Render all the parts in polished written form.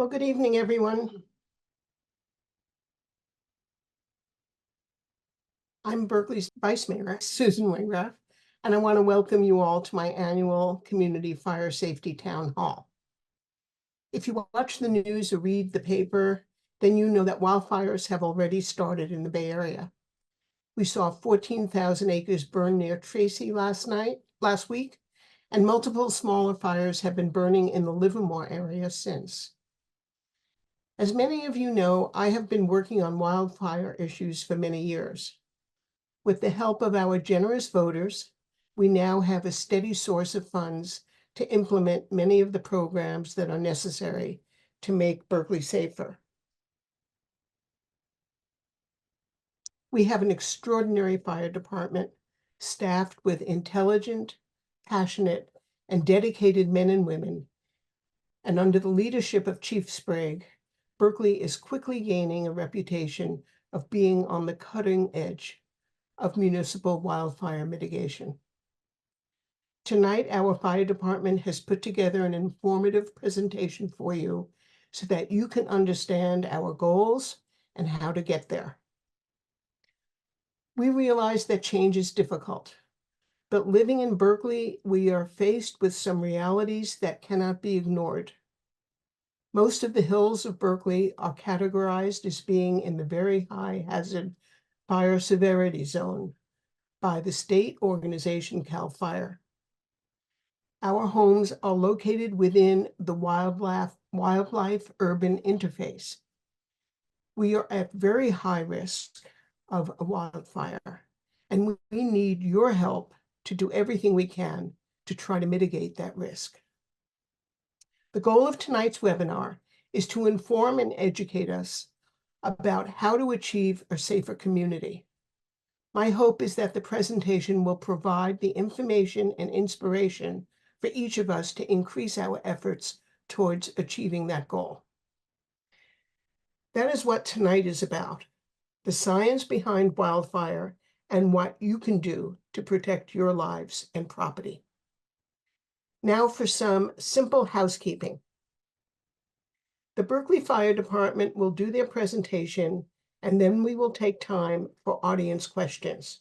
Well, good evening, everyone. I'm Berkeley's Vice Mayor, Susan Wainwright, and I want to welcome you all to my annual Community Fire Safety Town Hall. If you watch the news or read the paper, then you know that wildfires have already started in the Bay Area. We saw 14,000 acres burn near Tracy last week, and multiple smaller fires have been burning in the Livermore area since. As many of you know, I have been working on wildfire issues for many years. With the help of our generous voters, we now have a steady source of funds to implement many of the programs that are necessary to make Berkeley safer. We have an extraordinary fire department staffed with intelligent, passionate, and dedicated men and women. And under the leadership of Chief Sprague, Berkeley is quickly gaining a reputation of being on the cutting edge of municipal wildfire mitigation. Tonight, our fire department has put together an informative presentation for you so that you can understand our goals and how to get there. We realize that change is difficult, but living in Berkeley, we are faced with some realities that cannot be ignored. Most of the hills of Berkeley are categorized as being in the very high hazard fire severity zone by the state organization CAL FIRE. Our homes are located within the wildlife urban interface. We are at very high risk of a wildfire, and we need your help to do everything we can to try to mitigate that risk. The goal of tonight's webinar is to inform and educate us about how to achieve a safer community. My hope is that the presentation will provide the information and inspiration for each of us to increase our efforts towards achieving that goal. That is what tonight is about, the science behind wildfire and what you can do to protect your lives and property. Now for some simple housekeeping. The Berkeley Fire Department will do their presentation, and then we will take time for audience questions.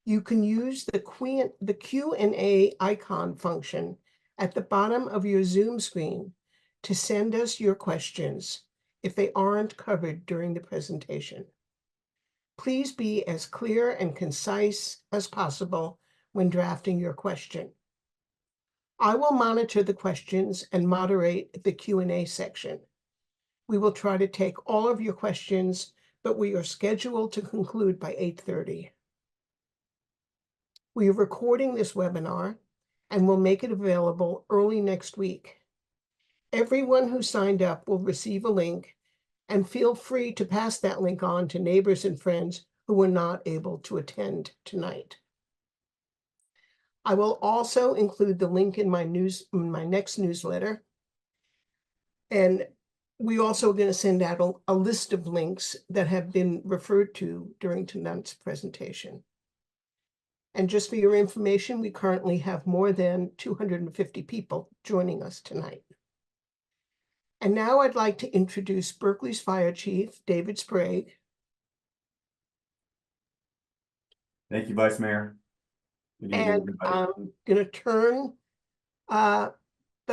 You can use the Q&A icon function at the bottom of your Zoom screen to send us your questions if they aren't covered during the presentation. Please be as clear and concise as possible when drafting your question. I will monitor the questions and moderate the Q&A section. We will try to take all of your questions, but we are scheduled to conclude by 8:30. We are recording this webinar and will make it available early next week. Everyone who signed up will receive a link, and feel free to pass that link on to neighbors and friends who were not able to attend tonight. I will also include the link in my next newsletter. And we also are going to send out a list of links that have been referred to during tonight's presentation. And just for your information, we currently have more than 250 people joining us tonight. And now I'd like to introduce Berkeley's Fire Chief, David Sprague. Thank you, Vice Mayor. And I'm going to turn the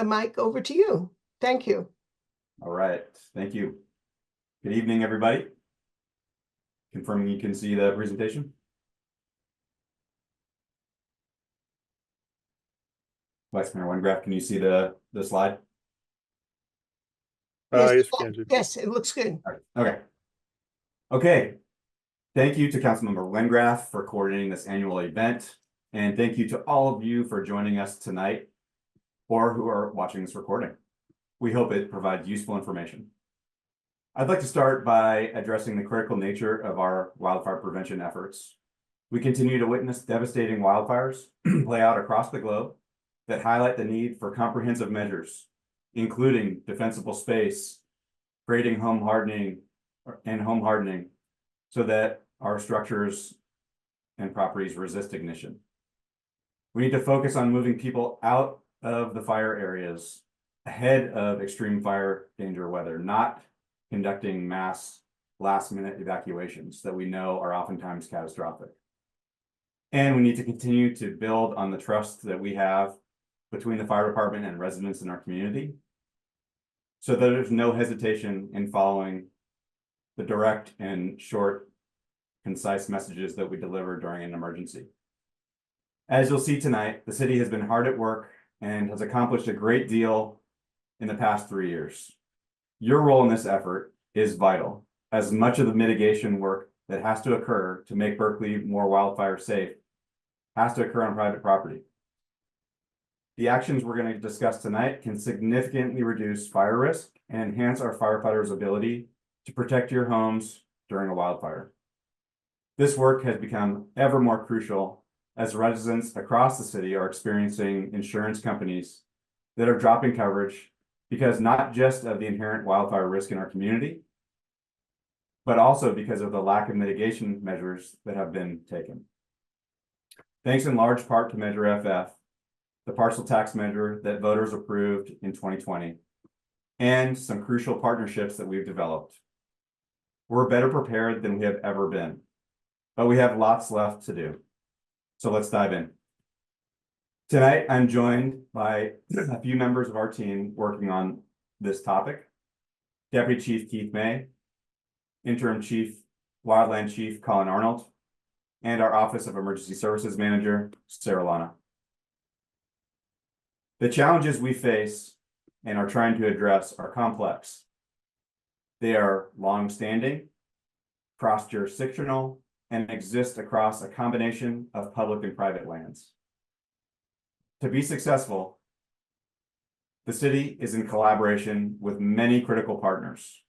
mic over to you. Thank you. All right, thank you. Good evening, everybody. Confirming you can see the presentation. Vice Mayor Wengraf, can you see the slide? Yes, yes, it looks good. All right. Okay. Thank you to Councilmember Wengraf for coordinating this annual event. And thank you to all of you for joining us tonight or who are watching this recording. We hope it provides useful information. I'd like to start by addressing the critical nature of our wildfire prevention efforts. We continue to witness devastating wildfires play out across the globe that highlight the need for comprehensive measures, including defensible space, creating home hardening, so that our structures and properties resist ignition. We need to focus on moving people out of the fire areas ahead of extreme fire danger weather, not conducting mass last-minute evacuations that we know are oftentimes catastrophic. And we need to continue to build on the trust that we have between the fire department and residents in our community, so that there's no hesitation in following the direct and short, concise messages that we deliver during an emergency. As you'll see tonight, the city has been hard at work and has accomplished a great deal in the past 3 years. Your role in this effort is vital, as much of the mitigation work that has to occur to make Berkeley more wildfire safe has to occur on private property. The actions we're going to discuss tonight can significantly reduce fire risk and enhance our firefighters' ability to protect your homes during a wildfire. This work has become ever more crucial as residents across the city are experiencing insurance companies that are dropping coverage because not just of the inherent wildfire risk in our community, but also because of the lack of mitigation measures that have been taken. Thanks in large part to Measure FF, the parcel tax measure that voters approved in 2020, and some crucial partnerships that we've developed. We're better prepared than we have ever been, but we have lots left to do. So let's dive in. Tonight, I'm joined by a few members of our team working on this topic. Deputy Chief Keith May, Interim Chief Wildland Chief Colin Arnold, and our Office of Emergency Services Manager, Sara Lana. The challenges we face and are trying to address are complex. They are long-standing, cross-jurisdictional, and exist across a combination of public and private lands. To be successful, the city is in collaboration with many critical partners,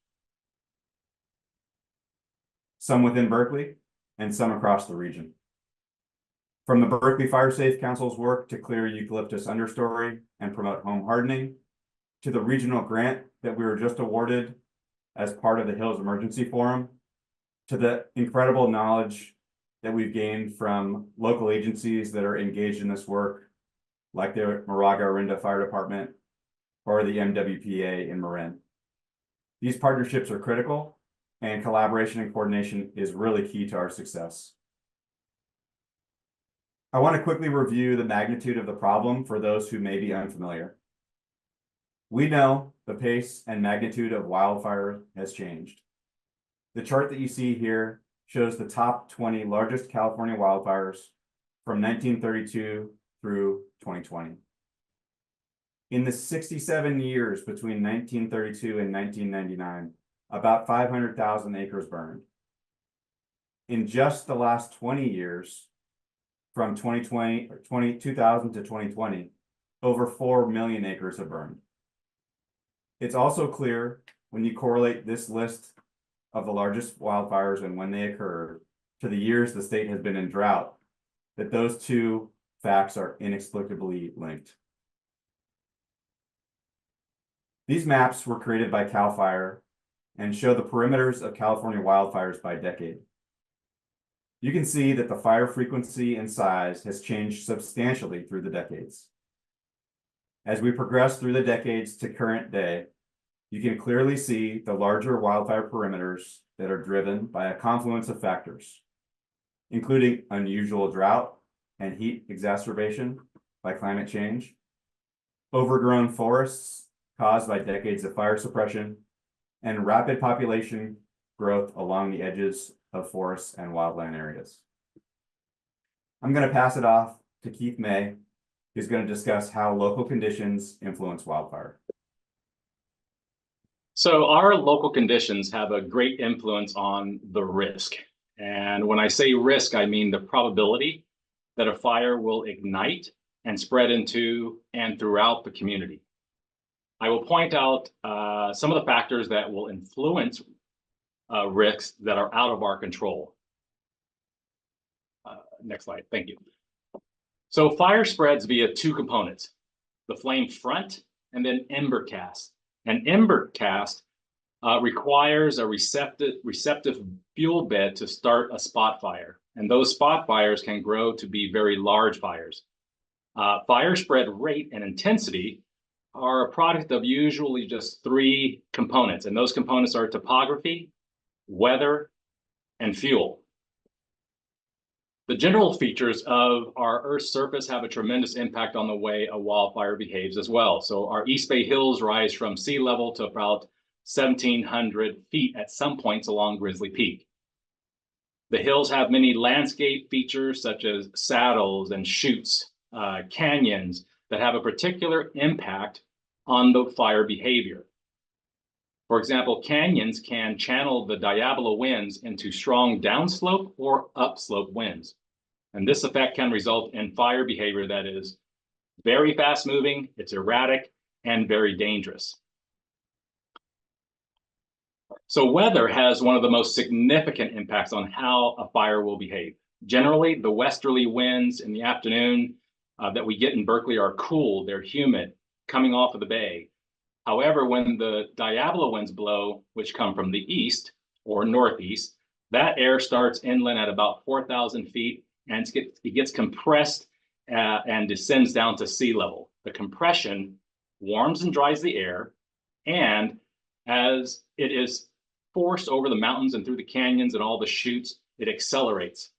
some within Berkeley and some across the region. From the Berkeley Fire Safe Council's work to clear eucalyptus understory and promote home hardening, to the regional grant that we were just awarded as part of the Hills Emergency Forum, to the incredible knowledge that we've gained from local agencies that are engaged in this work, like the Moraga-Orinda Fire Department or the MWPA in Marin. These partnerships are critical, and collaboration and coordination is really key to our success. I want to quickly review the magnitude of the problem for those who may be unfamiliar. We know the pace and magnitude of wildfire has changed. The chart that you see here shows the top 20 largest California wildfires from 1932 through 2020. In the 67 years between 1932 and 1999, about 500,000 acres burned. In just the last 20 years, from 2000 to 2020, over 4 million acres have burned. It's also clear when you correlate this list of the largest wildfires and when they occurred to the years the state has been in drought, that those two facts are inexplicably linked. These maps were created by CAL FIRE and show the perimeters of California wildfires by decade. You can see that the fire frequency and size has changed substantially through the decades. As we progress through the decades to current day, you can clearly see the larger wildfire perimeters that are driven by a confluence of factors, including unusual drought and heat exacerbation by climate change, overgrown forests caused by decades of fire suppression, and rapid population growth along the edges of forests and wildland areas. I'm going to pass it off to Keith May, who's going to discuss how local conditions influence wildfire. So our local conditions have a great influence on the risk. And when I say risk, I mean the probability that a fire will ignite and spread into and throughout the community. I will point out some of the factors that will influence risks that are out of our control. Next slide, thank you. So fire spreads via two components, the flame front and then ember cast. An ember cast requires a receptive fuel bed to start a spot fire. And those spot fires can grow to be very large fires. Fire spread rate and intensity are a product of usually just three components, and those components are topography, weather, and fuel. The general features of our Earth's surface have a tremendous impact on the way a wildfire behaves as well. So our East Bay Hills rise from sea level to about 1,700 feet at some points along Grizzly Peak. The hills have many landscape features such as saddles and chutes, canyons that have a particular impact on the fire behavior. For example, canyons can channel the diabola winds into strong downslope or upslope winds. And this effect can result in fire behavior that is very fast moving, it's erratic, and very dangerous. So weather has one of the most significant impacts on how a fire will behave. Generally, the westerly winds in the afternoon that we get in Berkeley are cool, they're humid, coming off of the bay. However, when the diabola winds blow, which come from the east or northeast, that air starts inland at about 4,000 feet and it gets compressed and descends down to sea level. The compression warms and dries the air, and as it is forced over the mountains and through the canyons and all the chutes, it accelerates.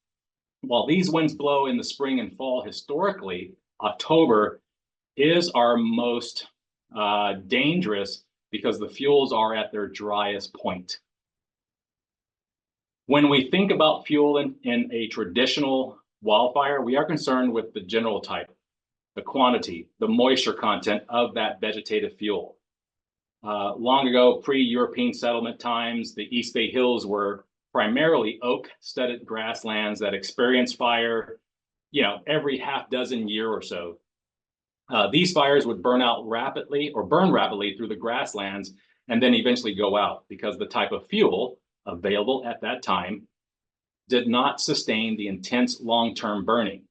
While these winds blow in the spring and fall, historically, October is our most dangerous because the fuels are at their driest point. When we think about fuel in a traditional wildfire, we are concerned with the general type, the quantity, the moisture content of that vegetative fuel. Long ago, pre-European settlement times, the East Bay Hills were primarily oak-studded grasslands that experienced fire, every half dozen year or so. These fires would burn rapidly through the grasslands and then eventually go out because the type of fuel available at that time did not sustain the intense long-term burning.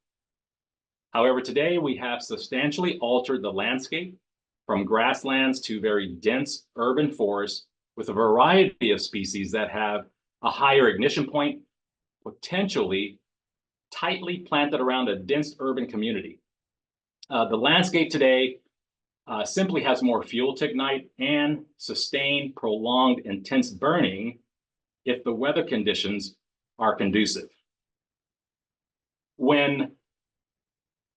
However, today we have substantially altered the landscape from grasslands to very dense urban forests with a variety of species that have a higher ignition point, potentially tightly planted around a dense urban community. The landscape today simply has more fuel to ignite and sustain prolonged intense burning if the weather conditions are conducive. When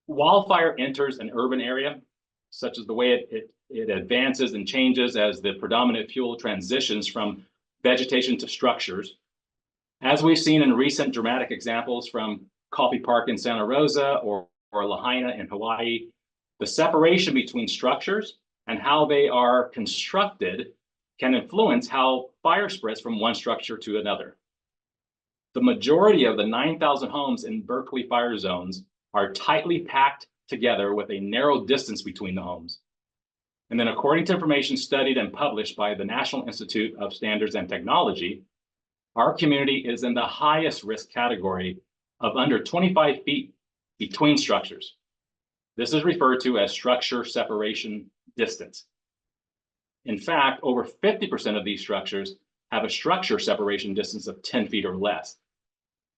wildfire enters an urban area, such as the way it advances and changes as the predominant fuel transitions from vegetation to structures, as we've seen in recent dramatic examples from Coffey Park in Santa Rosa or Lahaina in Hawaii, the separation between structures and how they are constructed can influence how fire spreads from one structure to another. The majority of the 9,000 homes in Berkeley fire zones are tightly packed together with a narrow distance between the homes. And then according to information studied and published by the National Institute of Standards and Technology, our community is in the highest risk category of under 25 feet between structures. This is referred to as structure separation distance. In fact, over 50% of these structures have a structure separation distance of 10 feet or less.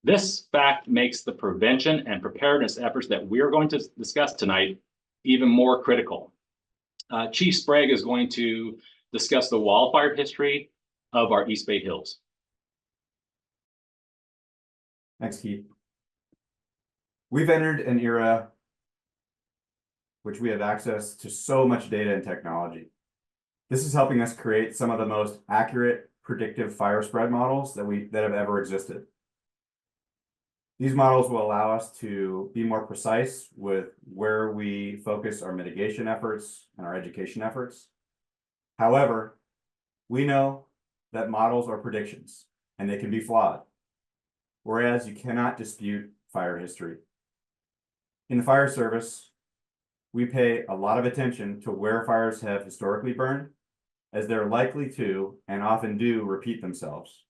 This fact makes the prevention and preparedness efforts that we're going to discuss tonight even more critical. Chief Sprague is going to discuss the wildfire history of our East Bay Hills. Thanks, Keith. We've entered an era which we have access to so much data and technology. This is helping us create some of the most accurate predictive fire spread models that have ever existed. These models will allow us to be more precise with where we focus our mitigation efforts and our education efforts. However, we know that models are predictions and they can be flawed, whereas you cannot dispute fire history. In the fire service, we pay a lot of attention to where fires have historically burned, as they're likely to and often do repeat themselves.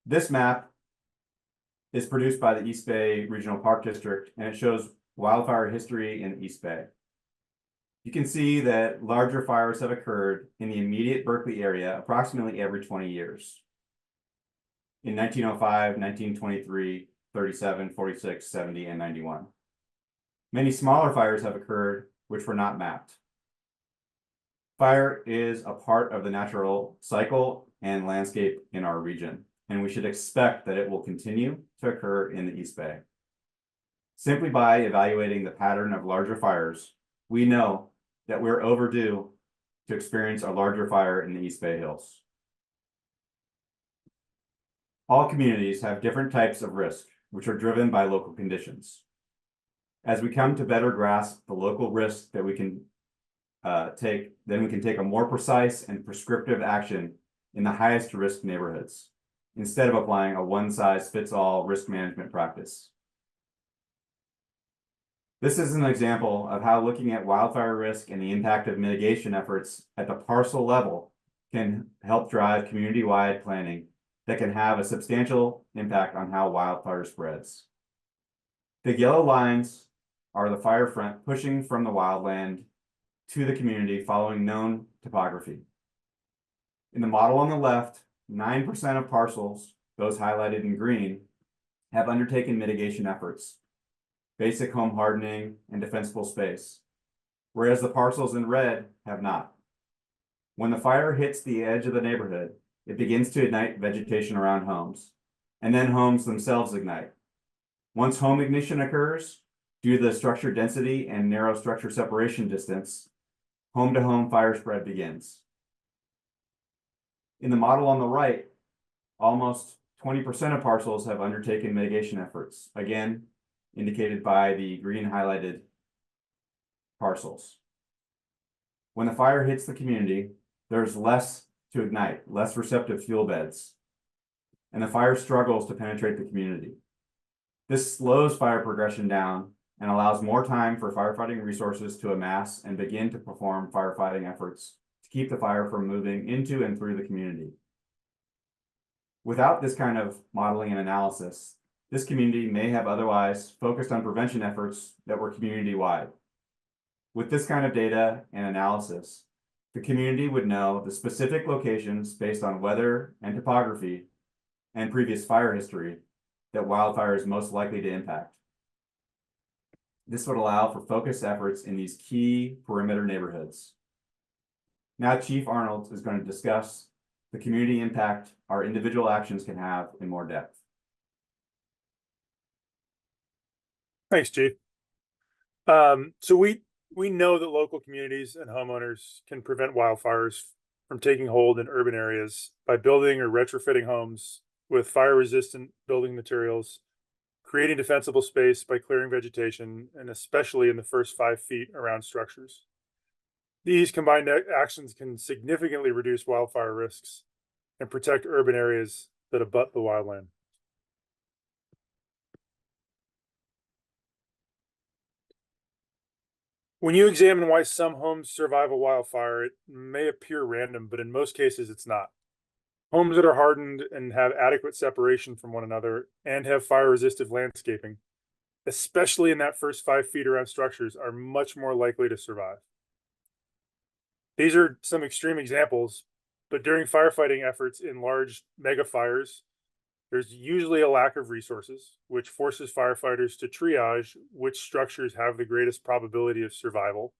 This map is produced by the East Bay Regional Park District, and it shows wildfire history in East Bay. You can see that larger fires have occurred in the immediate Berkeley area approximately every 20 years. In 1905, 1923, 37, 46, 70, and 91. Many smaller fires have occurred which were not mapped. Fire is a part of the natural cycle and landscape in our region, and we should expect that it will continue to occur in the East Bay. Simply by evaluating the pattern of larger fires, we know that we're overdue to experience a larger fire in the East Bay Hills. All communities have different types of risk, which are driven by local conditions. As we come to better grasp the local risks that we can take, then we can take a more precise and prescriptive action in the highest risk neighborhoods, instead of applying a one-size-fits-all risk management practice. This is an example of how looking at wildfire risk and the impact of mitigation efforts at the parcel level can help drive community-wide planning that can have a substantial impact on how wildfire spreads. The yellow lines are the fire front pushing from the wildland to the community following known topography. In the model on the left, 9% of parcels, those highlighted in green, have undertaken mitigation efforts, basic home hardening and defensible space, whereas the parcels in red have not. When the fire hits the edge of the neighborhood, it begins to ignite vegetation around homes, and then homes themselves ignite. Once home ignition occurs, due to the structure density and narrow structure separation distance, home-to-home fire spread begins. In the model on the right, almost 20% of parcels have undertaken mitigation efforts, again, indicated by the green highlighted parcels. When the fire hits the community, there's less to ignite, less receptive fuel beds, and the fire struggles to penetrate the community. This slows fire progression down and allows more time for firefighting resources to amass and begin to perform firefighting efforts to keep the fire from moving into and through the community. Without this kind of modeling and analysis, this community may have otherwise focused on prevention efforts that were community-wide. With this kind of data and analysis, the community would know the specific locations based on weather and topography and previous fire history that wildfire is most likely to impact. This would allow for focused efforts in these key perimeter neighborhoods. Now, Chief Arnold is going to discuss the community impact our individual actions can have in more depth. Thanks, Chief. So we know that local communities and homeowners can prevent wildfires from taking hold in urban areas by building or retrofitting homes with fire-resistant building materials, creating defensible space by clearing vegetation, and especially in the first 5 feet around structures. These combined actions can significantly reduce wildfire risks and protect urban areas that abut the wildland. When you examine why some homes survive a wildfire, it may appear random, but in most cases it's not. Homes that are hardened and have adequate separation from one another and have fire-resistive landscaping, especially in that first 5 feet around structures, are much more likely to survive. These are some extreme examples, but during firefighting efforts in large mega fires, there's usually a lack of resources, which forces firefighters to triage which structures have the greatest probability of survival.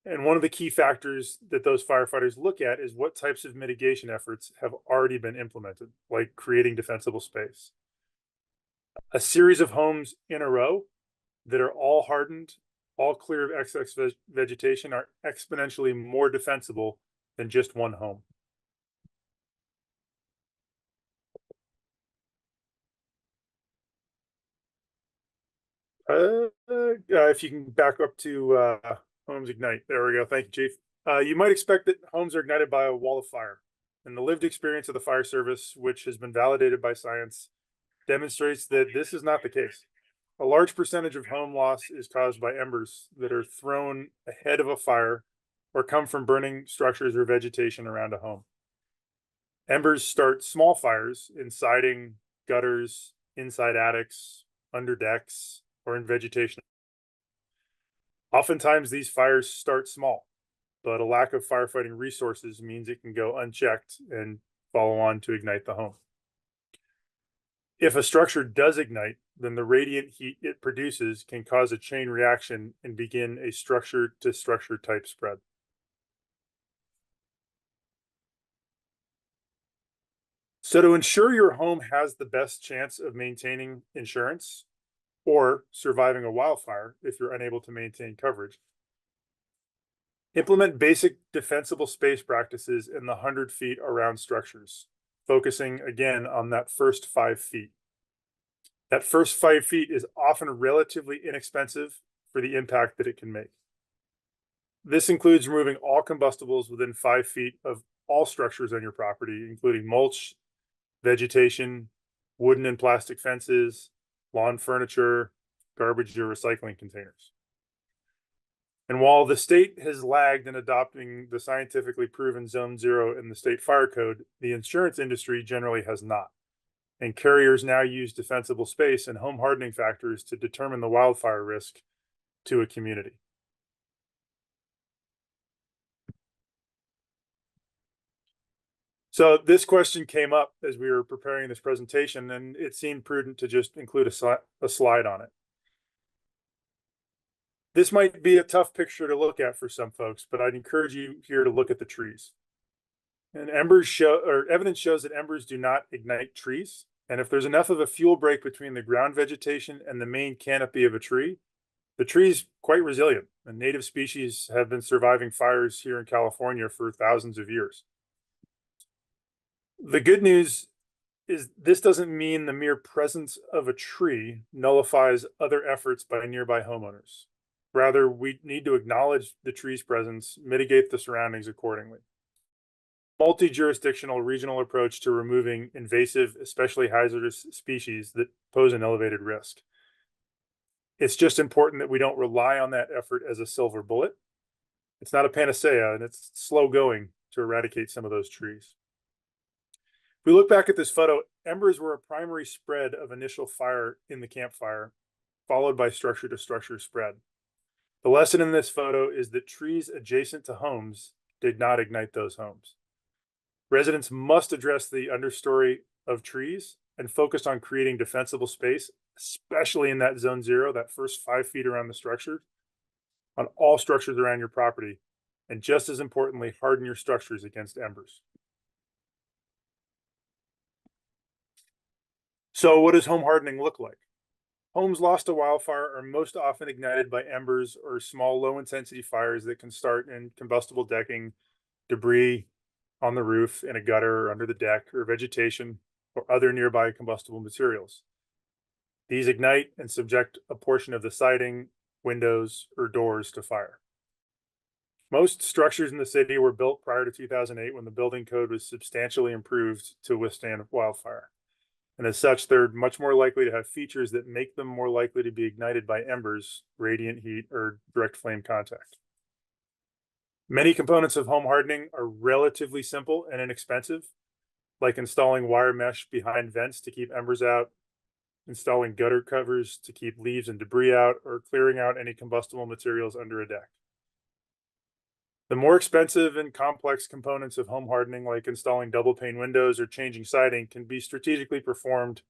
And one of the key factors that those firefighters look at is what types of mitigation efforts have already been implemented, like creating defensible space. A series of homes in a row that are all hardened, all clear of excess vegetation, are exponentially more defensible than just one home. If you can back up to Homes Ignite. There we go. Thank you, Chief. You might expect that homes are ignited by a wall of fire, and the lived experience of the fire service, which has been validated by science, demonstrates that this is not the case. A large percentage of home loss is caused by embers that are thrown ahead of a fire or come from burning structures or vegetation around a home. Embers start small fires in siding, gutters, inside attics, under decks, or in vegetation. Oftentimes these fires start small, but a lack of firefighting resources means it can go unchecked and follow on to ignite the home. If a structure does ignite, then the radiant heat it produces can cause a chain reaction and begin a structure to structure type spread. So to ensure your home has the best chance of maintaining insurance or surviving a wildfire if you're unable to maintain coverage, implement basic defensible space practices in the 100 feet around structures, focusing again on that first 5 feet. That first 5 feet is often relatively inexpensive for the impact that it can make. This includes removing all combustibles within 5 feet of all structures on your property, including mulch, vegetation, wooden and plastic fences, lawn furniture, garbage or recycling containers. And while the state has lagged in adopting the scientifically proven Zone 0 in the state fire code, the insurance industry generally has not. And carriers now use defensible space and home hardening factors to determine the wildfire risk to a community. So this question came up as we were preparing this presentation, and it seemed prudent to just include a slide on it. This might be a tough picture to look at for some folks, but I'd encourage you here to look at the trees. And evidence shows that embers do not ignite trees. And if there's enough of a fuel break between the ground vegetation and the main canopy of a tree, the tree is quite resilient, and native species have been surviving fires here in California for thousands of years. The good news is this doesn't mean the mere presence of a tree nullifies other efforts by nearby homeowners. Rather, we need to acknowledge the tree's presence, mitigate the surroundings accordingly. Multi-jurisdictional regional approach to removing invasive, especially hazardous species that pose an elevated risk. It's just important that we don't rely on that effort as a silver bullet. It's not a panacea, and it's slow going to eradicate some of those trees. If we look back at this photo, embers were a primary spread of initial fire in the campfire, followed by structure to structure spread. The lesson in this photo is that trees adjacent to homes did not ignite those homes. Residents must address the understory of trees and focus on creating defensible space, especially in that Zone 0, that first 5 feet around the structure, on all structures around your property. And just as importantly, harden your structures against embers. So what does home hardening look like? Homes lost to wildfire are most often ignited by embers or small low-intensity fires that can start in combustible decking, debris on the roof, in a gutter, or under the deck, or vegetation, or other nearby combustible materials. These ignite and subject a portion of the siding, windows, or doors to fire. Most structures in the city were built prior to 2008 when the building code was substantially improved to withstand wildfire. And as such, they're much more likely to have features that make them more likely to be ignited by embers, radiant heat, or direct flame contact. Many components of home hardening are relatively simple and inexpensive, like installing wire mesh behind vents to keep embers out, installing gutter covers to keep leaves and debris out, or clearing out any combustible materials under a deck. The more expensive and complex components of home hardening, like installing double pane windows or changing siding, can be strategically performed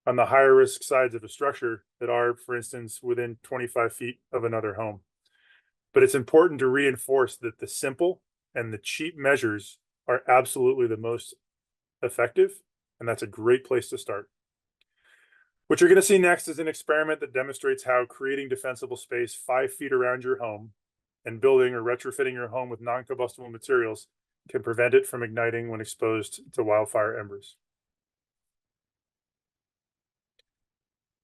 on the higher risk sides of a structure that are, for instance, within 25 feet of another home. But it's important to reinforce that the simple and the cheap measures are absolutely the most effective, and that's a great place to start. What you're going to see next is an experiment that demonstrates how creating defensible space 5 feet around your home and building or retrofitting your home with non-combustible materials can prevent it from igniting when exposed to wildfire embers.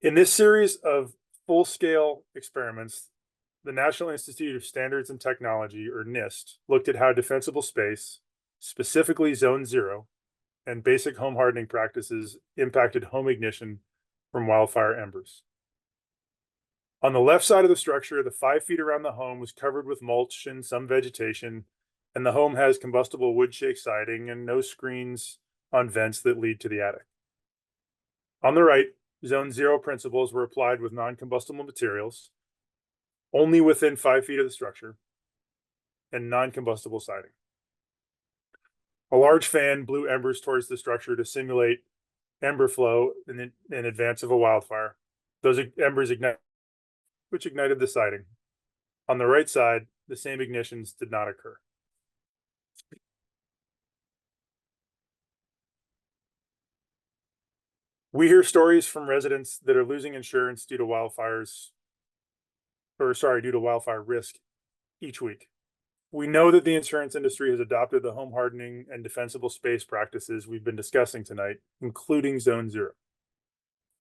In this series of full-scale experiments, the National Institute of Standards and Technology, or NIST, looked at how defensible space, specifically Zone 0, and basic home hardening practices impacted home ignition from wildfire embers. On the left side of the structure, the 5 feet around the home was covered with mulch and some vegetation, and the home has combustible wood shake siding and no screens on vents that lead to the attic. On the right, Zone 0 principles were applied with non-combustible materials, only within 5 feet of the structure, and non-combustible siding. A large fan blew embers towards the structure to simulate ember flow in advance of a wildfire. Those embers which ignited the siding. On the right side, the same ignitions did not occur. We hear stories from residents that are losing insurance due to due to wildfire risk each week. We know that the insurance industry has adopted the home hardening and defensible space practices we've been discussing tonight, including Zone 0.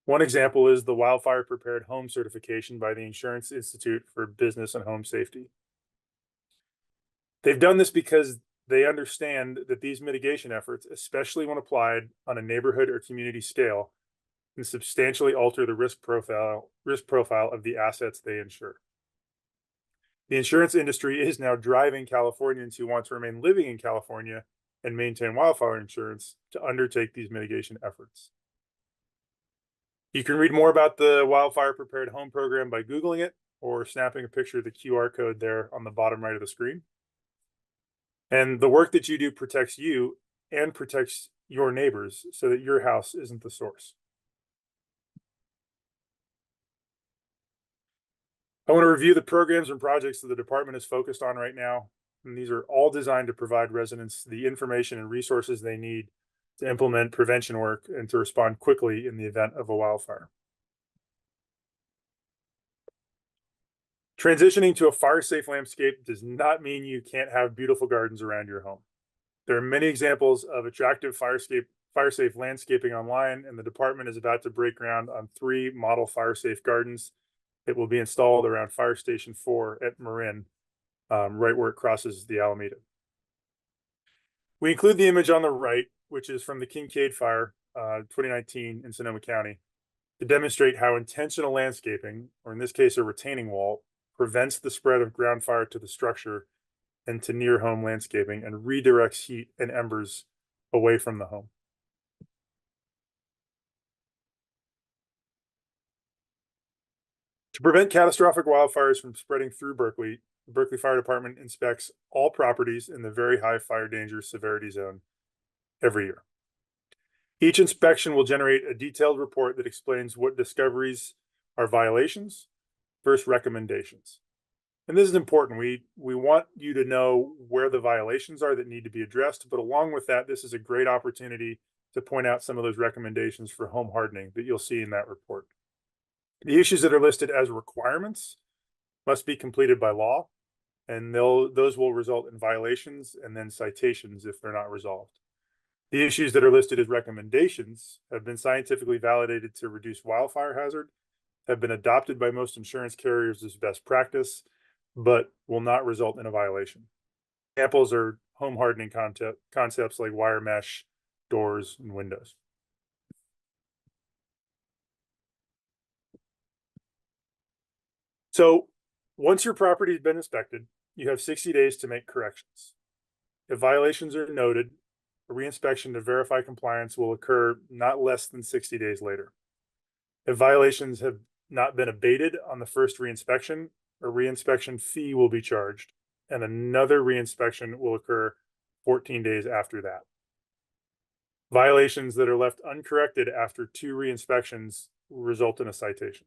One example is the Wildfire Prepared Home certification by the Insurance Institute for Business and Home Safety. They've done this because they understand that these mitigation efforts, especially when applied on a neighborhood or community scale, can substantially alter the risk profile of the assets they insure. The insurance industry is now driving Californians who want to remain living in California and maintain wildfire insurance to undertake these mitigation efforts. You can read more about the Wildfire Prepared Home program by Googling it or snapping a picture of the QR code there on the bottom right of the screen. And the work that you do protects you and protects your neighbors so that your house isn't the source. I want to review the programs and projects that the department is focused on right now. And these are all designed to provide residents the information and resources they need to implement prevention work and to respond quickly in the event of a wildfire. Transitioning to a fire-safe landscape does not mean you can't have beautiful gardens around your home. There are many examples of attractive fire-safe landscaping online, and the department is about to break ground on 3 model fire-safe gardens that will be installed around Fire Station 4 at Marin, right where it crosses the Alameda. We include the image on the right, which is from the Kincaid Fire 2019 in Sonoma County, to demonstrate how intentional landscaping, or in this case a retaining wall, prevents the spread of ground fire to the structure and to near home landscaping and redirects heat and embers away from the home. To prevent catastrophic wildfires from spreading through Berkeley, the Berkeley Fire Department inspects all properties in the very high fire danger severity zone every year. Each inspection will generate a detailed report that explains what discoveries are violations versus recommendations. And this is important. We want you to know where the violations are that need to be addressed, but along with that, this is a great opportunity to point out some of those recommendations for home hardening that you'll see in that report. The issues that are listed as requirements must be completed by law, and those will result in violations and then citations if they're not resolved. The issues that are listed as recommendations have been scientifically validated to reduce wildfire hazard, have been adopted by most insurance carriers as best practice, but will not result in a violation. Examples are home hardening concepts like wire mesh, doors, and windows. So once your property has been inspected, you have 60 days to make corrections. If violations are noted, a reinspection to verify compliance will occur not less than 60 days later. If violations have not been abated on the first reinspection, a reinspection fee will be charged, and another reinspection will occur 14 days after that. Violations that are left uncorrected after 2 reinspections result in a citation.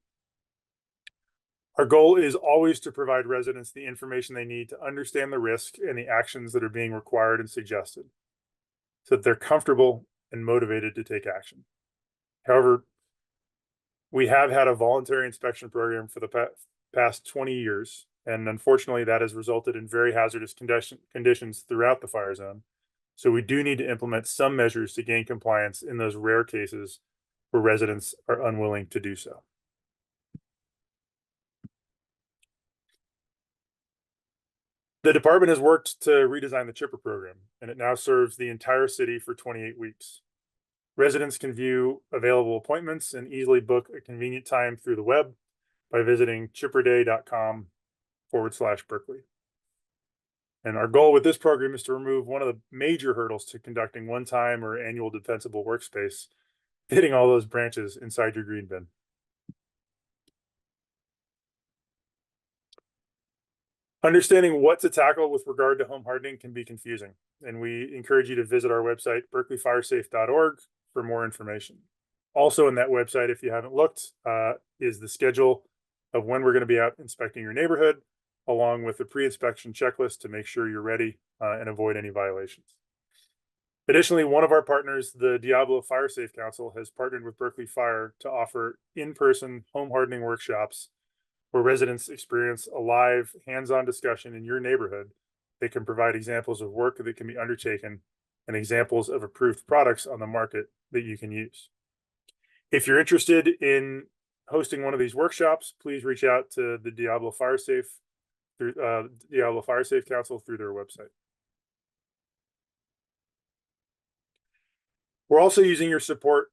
Our goal is always to provide residents the information they need to understand the risk and the actions that are being required and suggested, so that they're comfortable and motivated to take action. However, we have had a voluntary inspection program for the past 20 years, and unfortunately that has resulted in very hazardous conditions throughout the fire zone. So we do need to implement some measures to gain compliance in those rare cases where residents are unwilling to do so. The department has worked to redesign the CHIPPR program, and it now serves the entire city for 28 weeks. Residents can view available appointments and easily book a convenient time through the web by visiting chipperday.com/Berkeley. And our goal with this program is to remove one of the major hurdles to conducting one-time or annual defensible workspace, fitting all those branches inside your green bin. Understanding what to tackle with regard to home hardening can be confusing, and we encourage you to visit our website, berkeleyfiresafe.org, for more information. Also in that website, if you haven't looked, is the schedule of when we're going to be out inspecting your neighborhood, along with the pre-inspection checklist to make sure you're ready and avoid any violations. Additionally, one of our partners, the Diablo Fire Safe Council, has partnered with Berkeley Fire to offer in-person home hardening workshops where residents experience a live, hands-on discussion in your neighborhood. They can provide examples of work that can be undertaken and examples of approved products on the market that you can use. If you're interested in hosting one of these workshops, please reach out to the Diablo Fire Safe through Diablo Fire Safe Council through their website. We're also using your support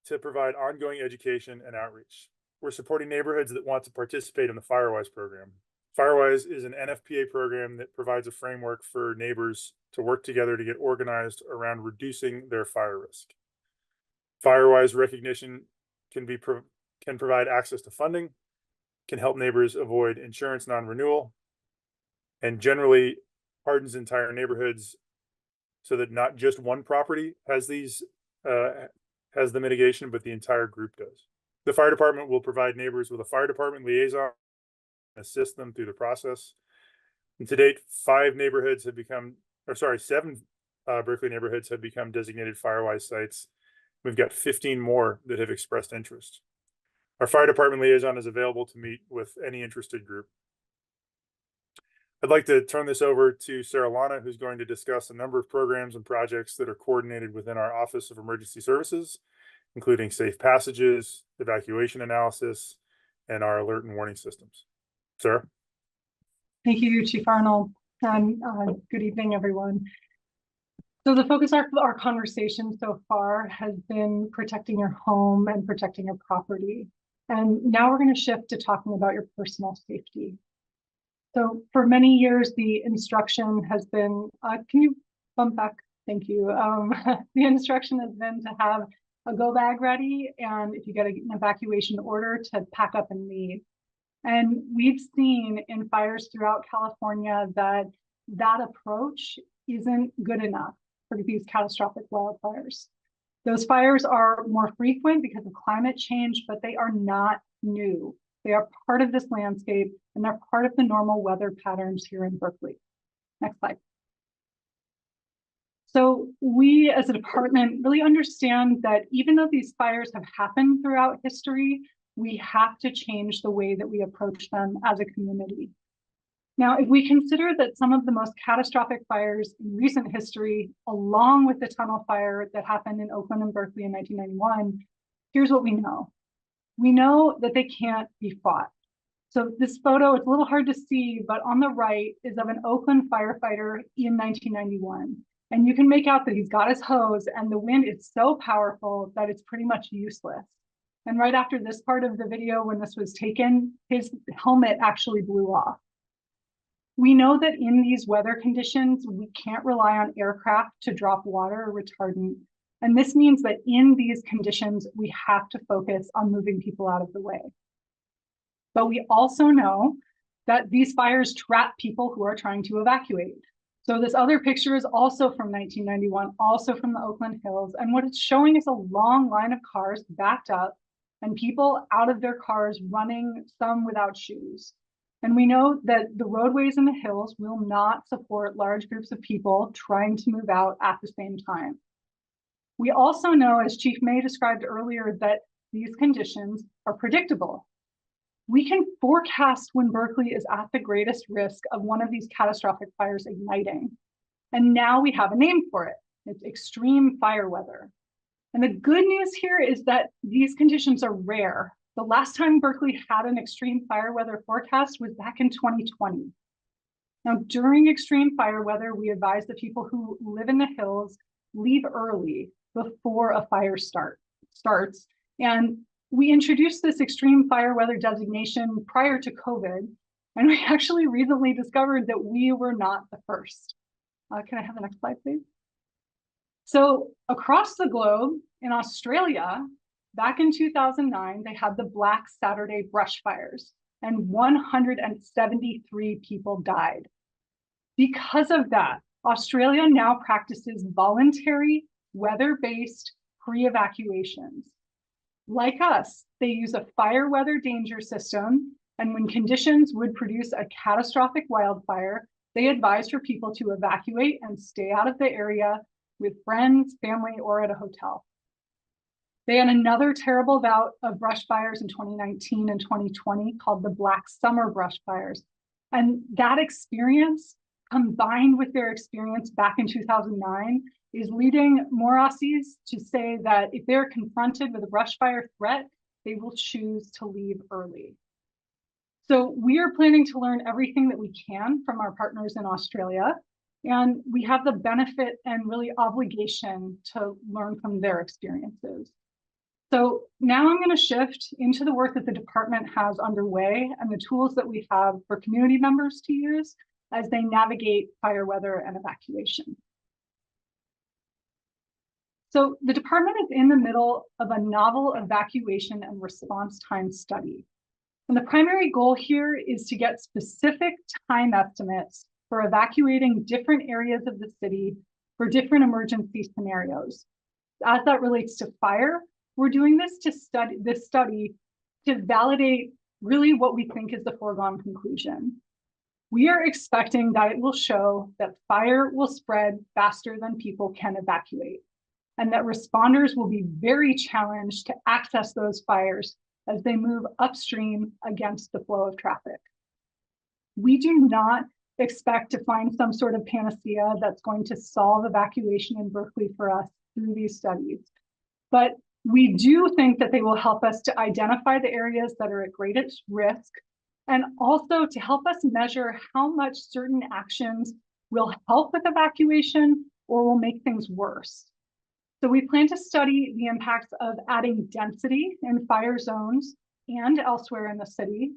to provide ongoing education and outreach. We're supporting neighborhoods that want to participate in the FireWise program. FireWise is an NFPA program that provides a framework for neighbors to work together to get organized around reducing their fire risk. FireWise recognition can provide access to funding, can help neighbors avoid insurance non-renewal, and generally hardens entire neighborhoods so that not just one property has these has the mitigation, but the entire group does. The fire department will provide neighbors with a fire department liaison, assist them through the process. And to date, 7 Berkeley neighborhoods have become designated FireWise sites. We've got 15 more that have expressed interest. Our fire department liaison is available to meet with any interested group. I'd like to turn this over to Sara Lana, who's going to discuss a number of programs and projects that are coordinated within our Office of Emergency Services, including safe passages, evacuation analysis, and our alert and warning systems. Sara? Thank you, Chief Arnold, and good evening, everyone. So the focus of our conversation so far has been protecting your home and protecting your property. And now we're going to shift to talking about your personal safety. So for many years, the instruction has been, can you bump back? Thank you. The instruction has been to have a go bag ready, and if you get an evacuation order, to pack up and leave. And we've seen in fires throughout California that that approach isn't good enough for these catastrophic wildfires. Those fires are more frequent because of climate change, but they are not new. They are part of this landscape, and they're part of the normal weather patterns here in Berkeley. Next slide. So we as a department really understand that even though these fires have happened throughout history, we have to change the way that we approach them as a community. Now, if we consider that some of the most catastrophic fires in recent history, along with the tunnel fire that happened in Oakland and Berkeley in 1991, here's what we know. We know that they can't be fought. So this photo, it's a little hard to see, but on the right is of an Oakland firefighter in 1991. And you can make out that he's got his hose, and the wind is so powerful that it's pretty much useless. And right after this part of the video, when this was taken, his helmet actually blew off. We know that in these weather conditions, we can't rely on aircraft to drop water or retardant. And this means that in these conditions, we have to focus on moving people out of the way. But we also know that these fires trap people who are trying to evacuate. So this other picture is also from 1991, also from the Oakland Hills. And what it's showing is a long line of cars backed up and people out of their cars running, some without shoes. And we know that the roadways in the hills will not support large groups of people trying to move out at the same time. We also know, as Chief May described earlier, that these conditions are predictable. We can forecast when Berkeley is at the greatest risk of one of these catastrophic fires igniting. And now we have a name for it. It's extreme fire weather. And the good news here is that these conditions are rare. The last time Berkeley had an extreme fire weather forecast was back in 2020. Now, during extreme fire weather, we advise the people who live in the hills leave early before a fire starts. And we introduced this extreme fire weather designation prior to COVID, and we actually recently discovered that we were not the first. Can I have the next slide, please? So across the globe, in Australia, back in 2009, they had the Black Saturday brush fires, and 173 people died. Because of that, Australia now practices voluntary weather-based pre-evacuations. Like us, they use a fire weather danger system, and when conditions would produce a catastrophic wildfire, they advise for people to evacuate and stay out of the area with friends, family, or at a hotel. They had another terrible bout of brush fires in 2019 and 2020 called the Black Summer brush fires. And that experience, combined with their experience back in 2009, is leading more Aussies to say that if they're confronted with a brush fire threat, they will choose to leave early. So we are planning to learn everything that we can from our partners in Australia, and we have the benefit and really obligation to learn from their experiences. So now I'm going to shift into the work that the department has underway and the tools that we have for community members to use as they navigate fire weather and evacuation. So the department is in the middle of a novel evacuation and response time study. And the primary goal here is to get specific time estimates for evacuating different areas of the city for different emergency scenarios. As that relates to fire, we're doing this study to validate really what we think is the foregone conclusion. We are expecting that it will show that fire will spread faster than people can evacuate, and that responders will be very challenged to access those fires as they move upstream against the flow of traffic. We do not expect to find some sort of panacea that's going to solve evacuation in Berkeley for us through these studies, but we do think that they will help us to identify the areas that are at greatest risk, and also to help us measure how much certain actions will help with evacuation or will make things worse. So we plan to study the impacts of adding density in fire zones and elsewhere in the city.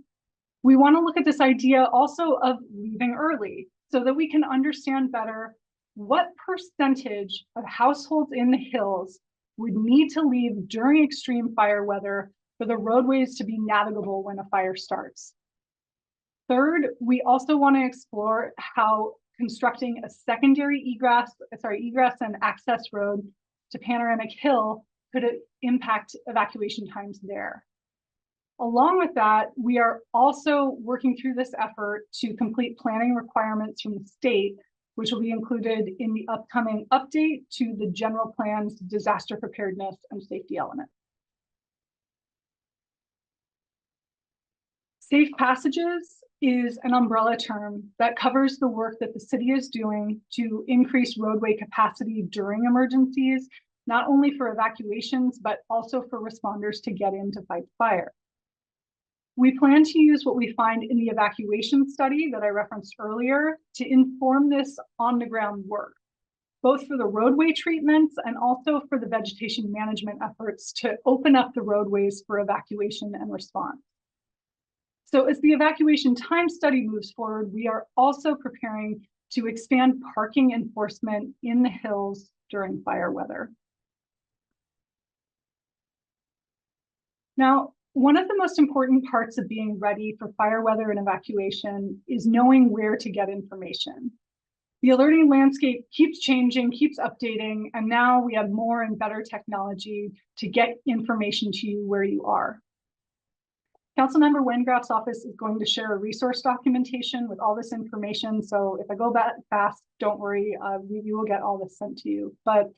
We want to look at this idea also of leaving early so that we can understand better what percentage of households in the hills would need to leave during extreme fire weather for the roadways to be navigable when a fire starts. Third, we also want to explore how constructing a secondary egress and access road to Panoramic Hill could impact evacuation times there. Along with that, we are also working through this effort to complete planning requirements from the state, which will be included in the upcoming update to the general plan's disaster preparedness and safety element. Safe passages is an umbrella term that covers the work that the city is doing to increase roadway capacity during emergencies, not only for evacuations, but also for responders to get in to fight fire. We plan to use what we find in the evacuation study that I referenced earlier to inform this on-the-ground work, both for the roadway treatments and also for the vegetation management efforts to open up the roadways for evacuation and response. So as the evacuation time study moves forward, we are also preparing to expand parking enforcement in the hills during fire weather. Now, one of the most important parts of being ready for fire weather and evacuation is knowing where to get information. The alerting landscape keeps changing, keeps updating, and now we have more and better technology to get information to you where you are. Councilmember Wengraff's office is going to share a resource documentation with all this information. So if I go back fast, don't worry, you will get all this sent to you. But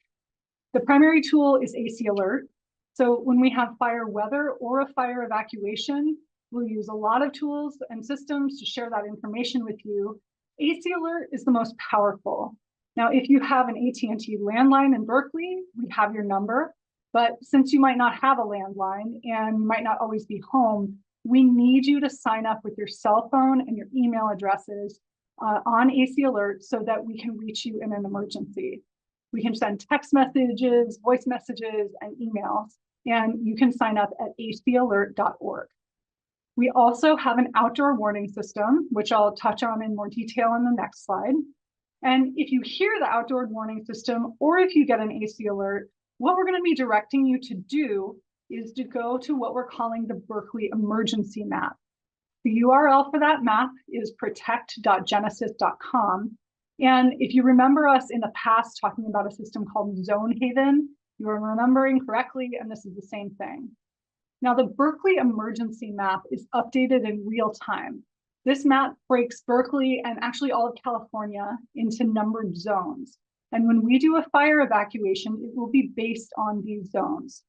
the primary tool is AC Alert. So when we have fire weather or a fire evacuation, we'll use a lot of tools and systems to share that information with you. AC Alert is the most powerful. Now, if you have an AT&T landline in Berkeley, we have your number. But since you might not have a landline and you might not always be home, we need you to sign up with your cell phone and your email addresses on AC Alert so that we can reach you in an emergency. We can send text messages, voice messages, and emails, and you can sign up at acalert.org. We also have an outdoor warning system, which I'll touch on in more detail in the next slide. And if you hear the outdoor warning system, or if you get an AC Alert, what we're going to be directing you to do is to go to what we're calling the Berkeley Emergency Map. The URL for that map is protect.genesis.com. And if you remember us in the past talking about a system called Zone Haven, You are remembering correctly, and this is the same thing. Now, the Berkeley emergency map is updated in real time. This map breaks Berkeley and actually all of California into numbered zones. And when we do a fire evacuation, it will be based on these zones.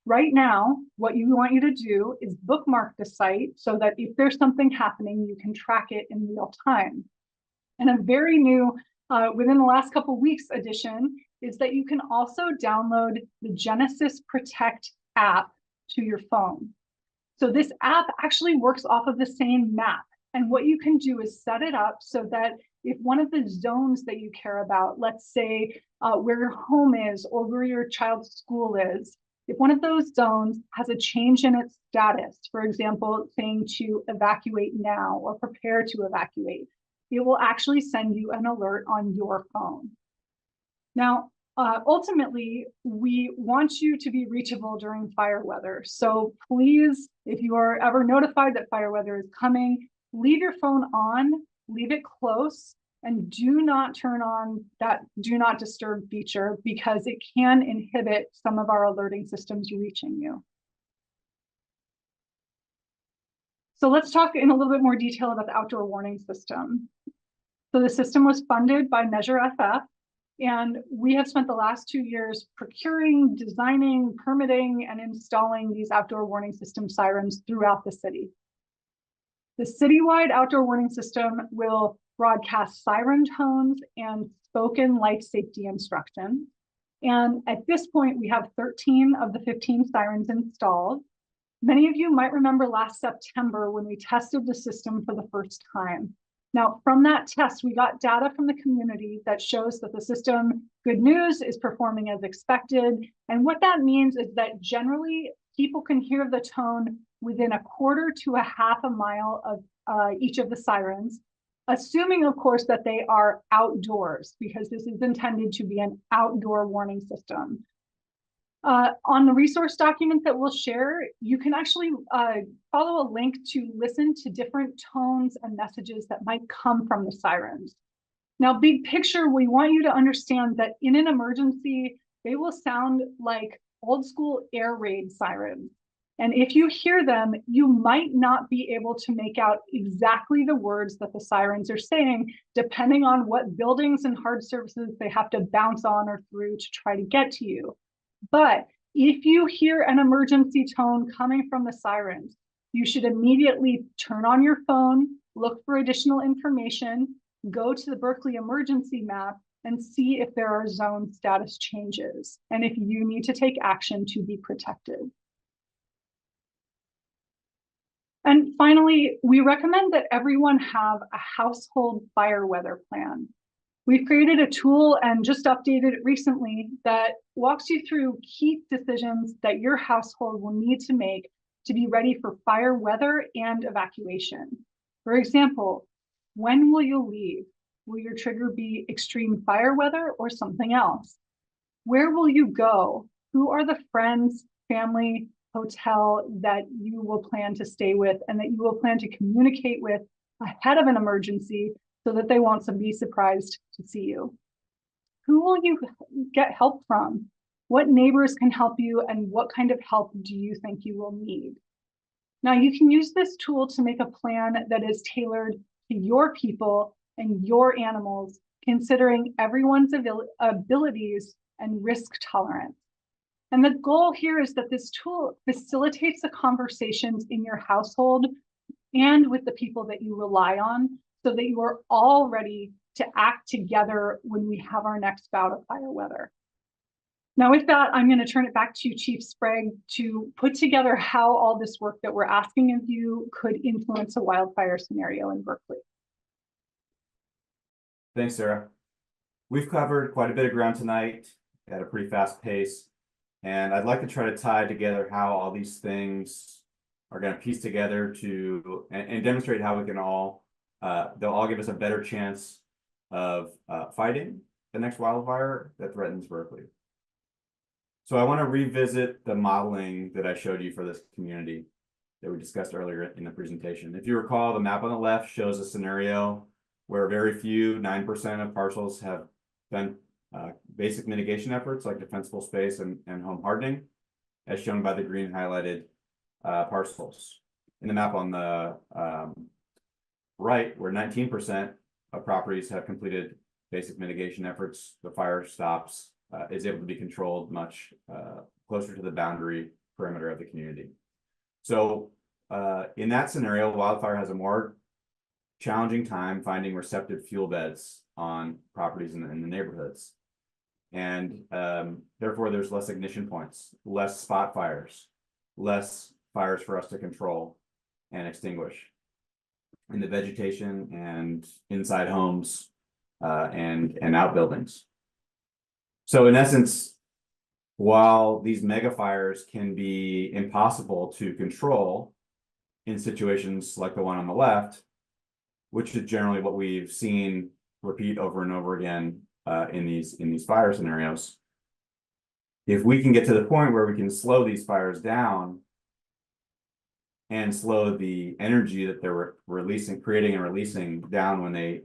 Right now, what we want you to do is bookmark the site so that if there's something happening, you can track it in real time. And a very new, within the last couple of weeks addition, is that you can also download the Genesis Protect app to your phone. So this app actually works off of the same map. And what you can do is set it up so that if one of the zones that you care about, let's say where your home is or where your child's school is, if one of those zones has a change in its status, for example, saying to evacuate now or prepare to evacuate, it will actually send you an alert on your phone. Now, ultimately, we want you to be reachable during fire weather. So please, if you are ever notified that fire weather is coming, leave your phone on, leave it close, and do not turn on that do not disturb feature because it can inhibit some of our alerting systems reaching you. So let's talk in a little bit more detail about the outdoor warning system. So the system was funded by Measure FF, and we have spent the last 2 years procuring, designing, permitting, and installing these outdoor warning system sirens throughout the city. The citywide outdoor warning system will broadcast siren tones and spoken life safety instruction. And at this point, we have 13 of the 15 sirens installed. Many of you might remember last September when we tested the system for the first time. Now, from that test, we got data from the community that shows that the system, good news, is performing as expected. And what that means is that generally people can hear the tone within a quarter to a half a mile of each of the sirens, assuming, of course, that they are outdoors, because this is intended to be an outdoor warning system. On the resource document that we'll share, you can actually follow a link to listen to different tones and messages that might come from the sirens. Now, big picture, we want you to understand that in an emergency, they will sound like old school air raid sirens. And if you hear them, you might not be able to make out exactly the words that the sirens are saying, depending on what buildings and hard surfaces they have to bounce on or through to try to get to you. But if you hear an emergency tone coming from the sirens, you should immediately turn on your phone, look for additional information, go to the Berkeley emergency map, and see if there are zone status changes, and if you need to take action to be protected. And finally, we recommend that everyone have a household fire weather plan. We've created a tool and just updated it recently that walks you through key decisions that your household will need to make to be ready for fire weather and evacuation. For example, when will you leave? Will your trigger be extreme fire weather or something else? Where will you go? Who are the friends, family, hotel that you will plan to stay with and that you will plan to communicate with ahead of an emergency so that they won't be surprised to see you? Who will you get help from? What neighbors can help you, and what kind of help do you think you will need? Now, you can use this tool to make a plan that is tailored to your people and your animals, considering everyone's abilities and risk tolerance. And the goal here is that this tool facilitates the conversations in your household and with the people that you rely on, so that you are all ready to act together when we have our next bout of fire weather. Now, with that, I'm going to turn it back to Chief Sprague to put together how all this work that we're asking of you could influence a wildfire scenario in Berkeley. Thanks, Sarah. We've covered quite a bit of ground tonight at a pretty fast pace, and I'd like to try to tie together how all these things are going to piece together to and demonstrate how we can all they'll all give us a better chance of fighting the next wildfire that threatens Berkeley. So I want to revisit the modeling that I showed you for this community that we discussed earlier in the presentation. If you recall, the map on the left shows a scenario where very few, 9% of parcels have been basic mitigation efforts like defensible space and home hardening, as shown by the green highlighted parcels. In the map on the right, where 19% of properties have completed basic mitigation efforts, the fire stops, is able to be controlled much closer to the boundary perimeter of the community. So in that scenario, wildfire has a more challenging time finding receptive fuel beds on properties in the neighborhoods. And therefore, there's less ignition points, less spot fires, less fires for us to control and extinguish in the vegetation and inside homes and outbuildings. So in essence, while these mega fires can be impossible to control in situations like the one on the left, which is generally what we've seen repeat over and over again in these fire scenarios, if we can get to the point where we can slow these fires down and slow the energy that they're creating and releasing down when they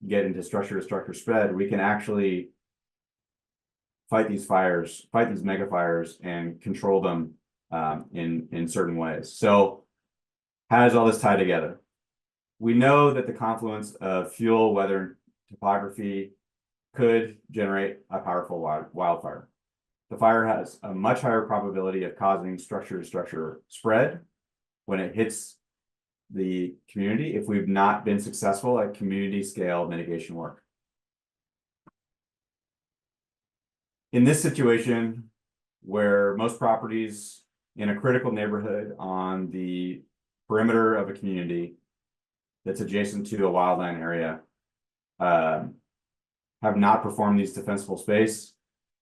get into structure to structure spread, we can actually fight these fires, fight these mega fires, and control them in certain ways. So how does all this tie together? We know that the confluence of fuel, weather, and topography could generate a powerful wildfire. The fire has a much higher probability of causing structure to structure spread when it hits the community if we've not been successful at community scale mitigation work. In this situation, where most properties in a critical neighborhood on the perimeter of a community that's adjacent to a wildland area have not performed these defensible space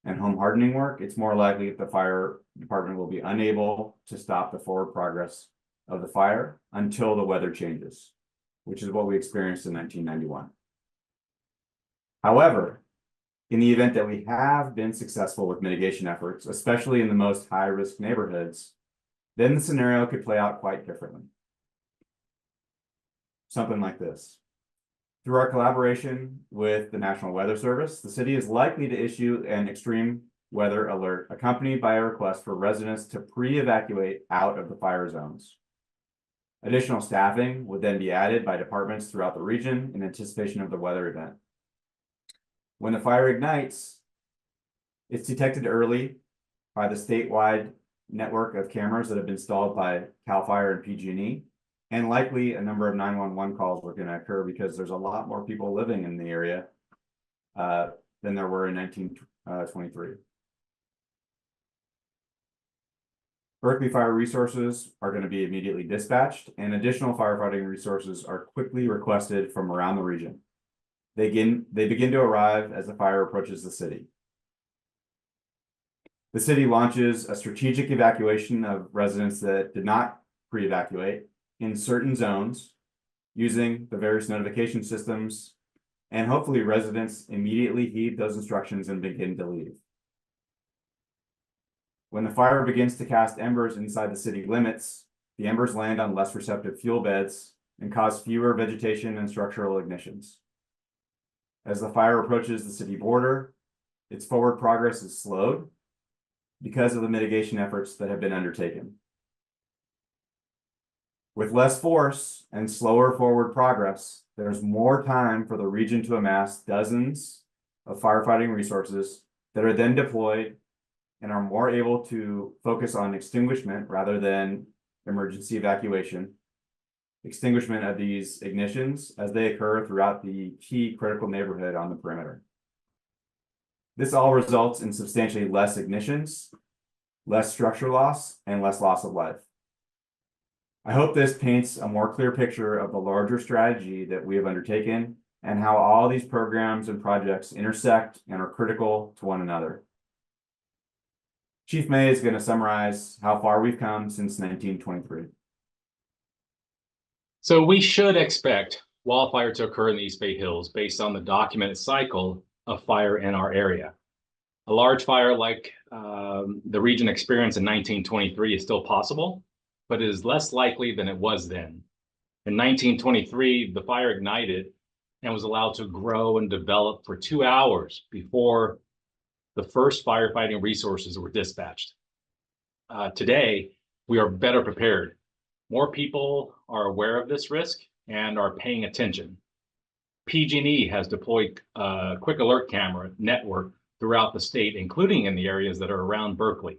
and home hardening work, it's more likely that the fire department will be unable to stop the forward progress of the fire until the weather changes, which is what we experienced in 1991. However, in the event that we have been successful with mitigation efforts, especially in the most high-risk neighborhoods, then the scenario could play out quite differently. Something like this. Through our collaboration with the National Weather Service, the city is likely to issue an extreme weather alert accompanied by a request for residents to pre-evacuate out of the fire zones. Additional staffing would then be added by departments throughout the region in anticipation of the weather event. When the fire ignites, it's detected early by the statewide network of cameras that have been installed by CAL FIRE and PG&E, and likely a number of 911 calls are going to occur because there's a lot more people living in the area than there were in 1923. Berkeley Fire resources are going to be immediately dispatched, and additional firefighting resources are quickly requested from around the region. They begin to arrive as the fire approaches the city. The city launches a strategic evacuation of residents that did not pre-evacuate in certain zones using the various notification systems, and hopefully residents immediately heed those instructions and begin to leave. When the fire begins to cast embers inside the city limits, the embers land on less receptive fuel beds and cause fewer vegetation and structural ignitions. As the fire approaches the city border, its forward progress is slowed because of the mitigation efforts that have been undertaken. With less force and slower forward progress, there's more time for the region to amass dozens of firefighting resources that are then deployed and are more able to focus on extinguishment rather than emergency evacuation. Extinguishment of these ignitions as they occur throughout the key critical neighborhood on the perimeter. This all results in substantially less ignitions, less structure loss, and less loss of life. I hope this paints a more clear picture of the larger strategy that we have undertaken and how all these programs and projects intersect and are critical to one another. Chief May is going to summarize how far we've come since 1923. So we should expect wildfire to occur in the East Bay Hills based on the documented cycle of fire in our area. A large fire like the region experienced in 1923 is still possible, but it is less likely than it was then. In 1923, the fire ignited and was allowed to grow and develop for 2 hours before the first firefighting resources were dispatched. Today, we are better prepared. More people are aware of this risk and are paying attention. PG&E has deployed a quick alert camera network throughout the state, including in the areas that are around Berkeley.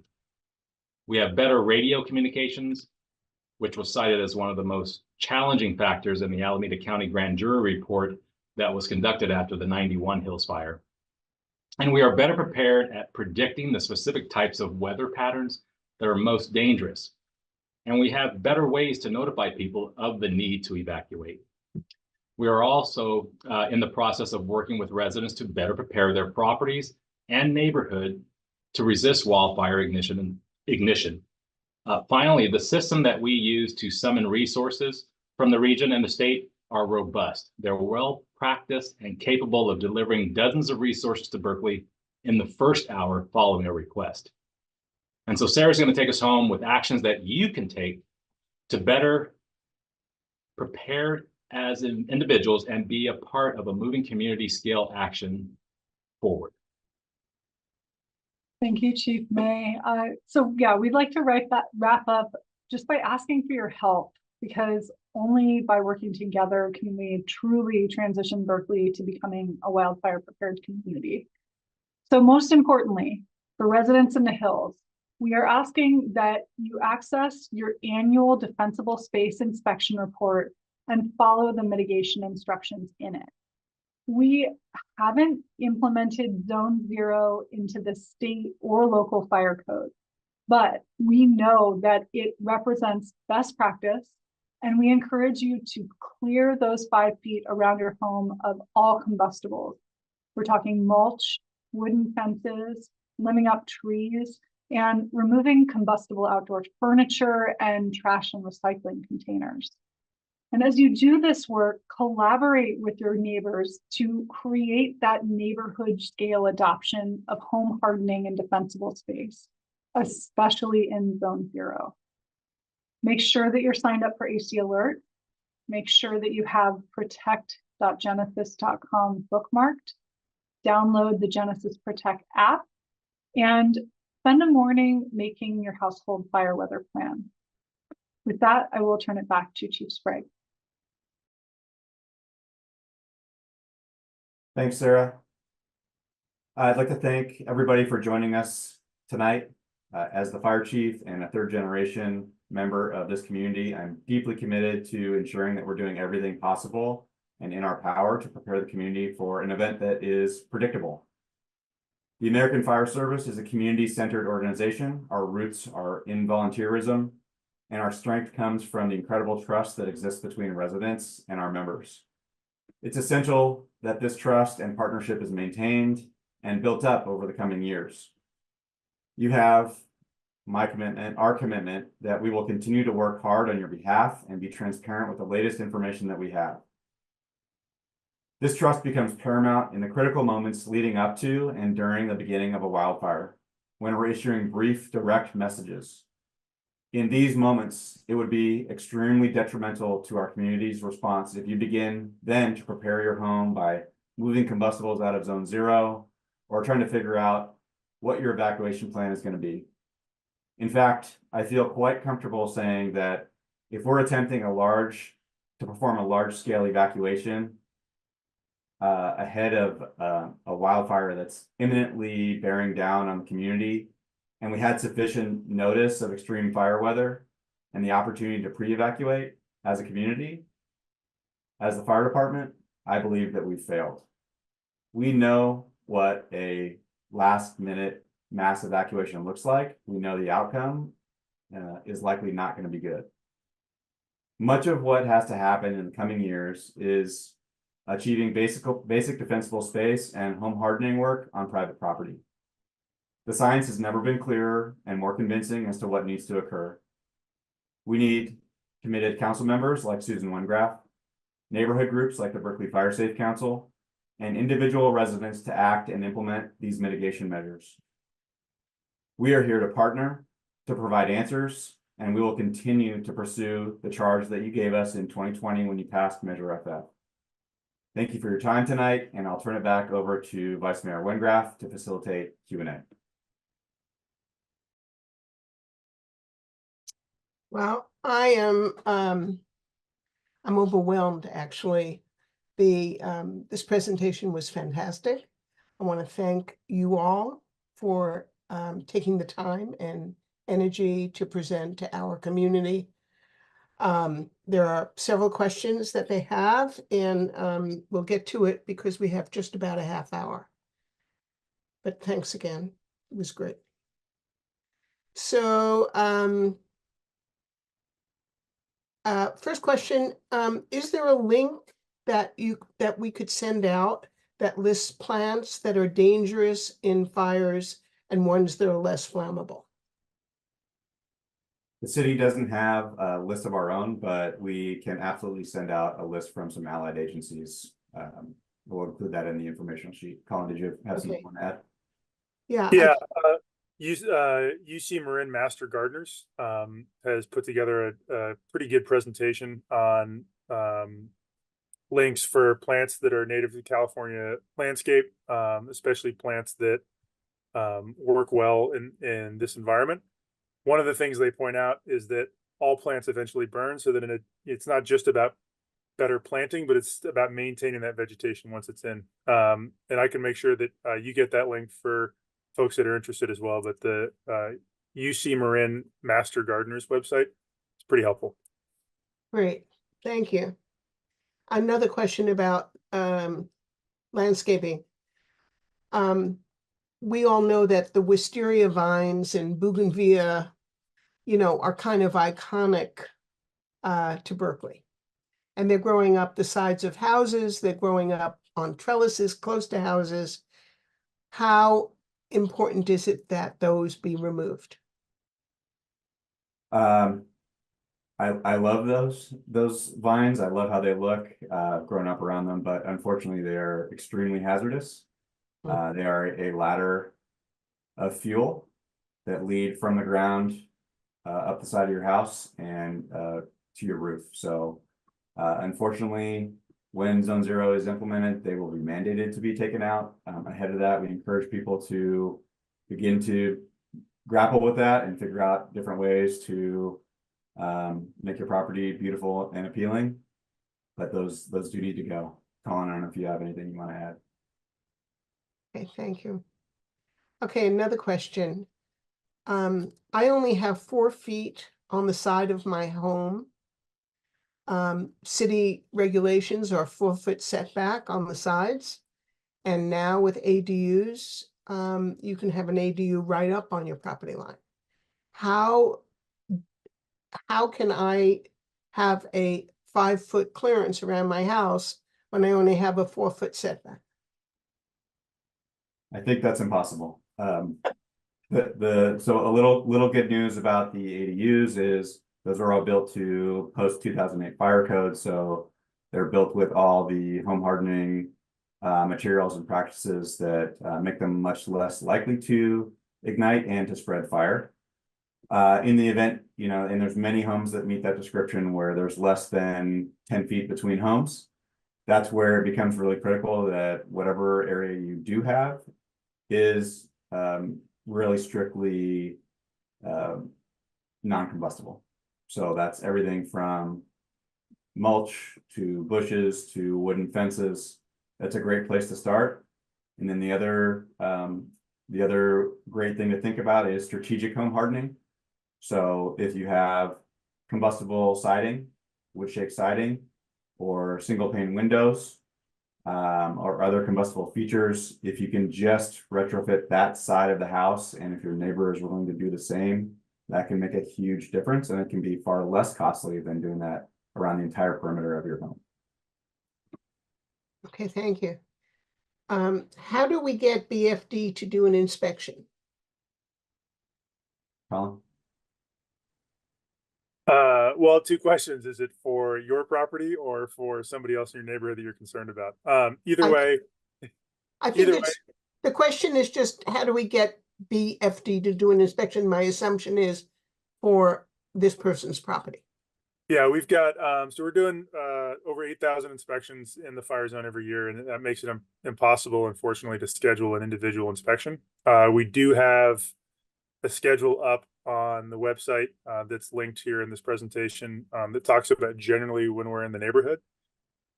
We have better radio communications, which was cited as one of the most challenging factors in the Alameda County Grand Jury report that was conducted after the 91 Hills Fire. And we are better prepared at predicting the specific types of weather patterns that are most dangerous. And we have better ways to notify people of the need to evacuate. We are also in the process of working with residents to better prepare their properties and neighborhood to resist wildfire ignition. Finally, the system that we use to summon resources from the region and the state are robust. They're well practiced and capable of delivering dozens of resources to Berkeley in the first hour following a request. And so Sarah's going to take us home with actions that you can take to better prepare as individuals and be a part of a moving community scale action forward. Thank you, Chief May. So yeah, we'd like to wrap up just by asking for your help, because only by working together can we truly transition Berkeley to becoming a wildfire prepared community. So most importantly, for residents in the hills, we are asking that you access your annual defensible space inspection report and follow the mitigation instructions in it. We haven't implemented Zone 0 into the state or local fire code, but we know that it represents best practice, and we encourage you to clear those 5 feet around your home of all combustibles. We're talking mulch, wooden fences, limbing up trees, and removing combustible outdoor furniture and trash and recycling containers. And as you do this work, collaborate with your neighbors to create that neighborhood scale adoption of home hardening and defensible space, especially in Zone 0. Make sure that you're signed up for AC Alert. Make sure that you have protect.genesis.com bookmarked. Download the Genesis Protect app and spend a morning making your household fire weather plan. With that, I will turn it back to Chief Sprague. Thanks, Sarah. I'd like to thank everybody for joining us tonight. As the fire chief and a third generation member of this community, I'm deeply committed to ensuring that we're doing everything possible and in our power to prepare the community for an event that is predictable. The American Fire Service is a community-centered organization. Our roots are in volunteerism, and our strength comes from the incredible trust that exists between residents and our members. It's essential that this trust and partnership is maintained and built up over the coming years. You have my commitment, our commitment, that we will continue to work hard on your behalf and be transparent with the latest information that we have. This trust becomes paramount in the critical moments leading up to and during the beginning of a wildfire, when we're issuing brief, direct messages. In these moments, it would be extremely detrimental to our community's response if you begin then to prepare your home by moving combustibles out of Zone 0 or trying to figure out what your evacuation plan is going to be. In fact, I feel quite comfortable saying that if we're attempting to perform a large-scale evacuation ahead of a wildfire that's imminently bearing down on the community, and we had sufficient notice of extreme fire weather and the opportunity to pre-evacuate as a community, as the fire department, I believe that we've failed. We know what a last-minute mass evacuation looks like. We know the outcome is likely not going to be good. Much of what has to happen in the coming years is achieving basic defensible space and home hardening work on private property. The science has never been clearer and more convincing as to what needs to occur. We need committed council members like Susan Wengraff, neighborhood groups like the Berkeley Fire Safe Council, and individual residents to act and implement these mitigation measures. We are here to partner, to provide answers, and we will continue to pursue the charge that you gave us in 2020 when you passed Measure FF. Thank you for your time tonight, and I'll turn it back over to Vice Mayor Wengraff to facilitate Q&A. Well, I'm overwhelmed, actually. This presentation was fantastic. I want to thank you all for taking the time and energy to present to our community. There are several questions that they have, and we'll get to it because we have just about a half hour. But thanks again. It was great. So, first question, is there a link that we could send out that lists plants that are dangerous in fires and ones that are less flammable? The city doesn't have a list of our own, but we can absolutely send out a list from some allied agencies. We'll include that in the informational sheet. Colin, did you have something you want to add? Yeah. Yeah, UC Marin Master Gardeners has put together a pretty good presentation on links for plants that are native to the California landscape, especially plants that work well in this environment. One of the things they point out is that all plants eventually burn, so that it's not just about better planting, but it's about maintaining that vegetation once it's in. And I can make sure that you get that link for folks that are interested as well. But the UC Marin Master Gardeners website is pretty helpful. Great, thank you. Another question about landscaping. We all know that the wisteria vines and bougainvillea, are kind of iconic to Berkeley. And they're growing up the sides of houses, they're growing up on trellises close to houses. How important is it that those be removed? I love those vines. I love how they look, growing up around them, but unfortunately they are extremely hazardous. They are a ladder of fuel that lead from the ground up the side of your house and to your roof. So unfortunately, when Zone 0 is implemented, they will be mandated to be taken out. Ahead of that, we encourage people to begin to grapple with that and figure out different ways to make your property beautiful and appealing. But those do need to go. Colin, I don't know if you have anything you want to add. Okay, thank you. Okay, another question. I only have 4 feet on the side of my home. City regulations are 4-foot setback on the sides. And now with ADUs, you can have an ADU right up on your property line. How can I have a 5-foot clearance around my house when I only have a 4-foot setback? I think that's impossible. So a little good news about the ADUs is those are all built to post 2008 fire code. So they're built with all the home hardening materials and practices that make them much less likely to ignite and to spread fire. In the event, and there's many homes that meet that description where there's less than 10 feet between homes. That's where it becomes really critical that whatever area you do have is really strictly non-combustible. So that's everything from mulch to bushes to wooden fences. That's a great place to start. And then the other great thing to think about is strategic home hardening. So if you have combustible siding, wood shake siding, or single pane windows, or other combustible features, if you can just retrofit that side of the house, and if your neighbor is willing to do the same, that can make a huge difference, and it can be far less costly than doing that around the entire perimeter of your home. Okay, thank you. How do we get BFD to do an inspection? Colin? Well, 2 questions. Is it for your property or for somebody else in your neighborhood that you're concerned about? Either way. I think the question is just, how do we get BFD to do an inspection? My assumption is for this person's property. Yeah, we've got, so we're doing over 8,000 inspections in the fire zone every year, and that makes it impossible, unfortunately, to schedule an individual inspection. We do have a schedule up on the website that's linked here in this presentation that talks about generally when we're in the neighborhood.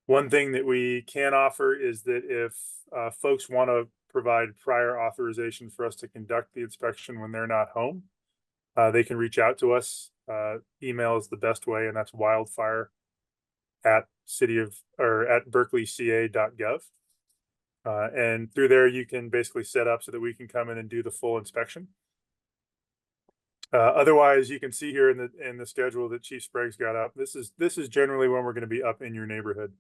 One thing that we can offer is that if folks want to provide prior authorization for us to conduct the inspection when they're not home, they can reach out to us. Email is the best way, and that's wildfire at berkeleyca.gov. And through there, you can basically set up so that we can come in and do the full inspection. Otherwise, you can see here in the schedule that Chief Sprague's got up. This is generally when we're going to be up in your neighborhood.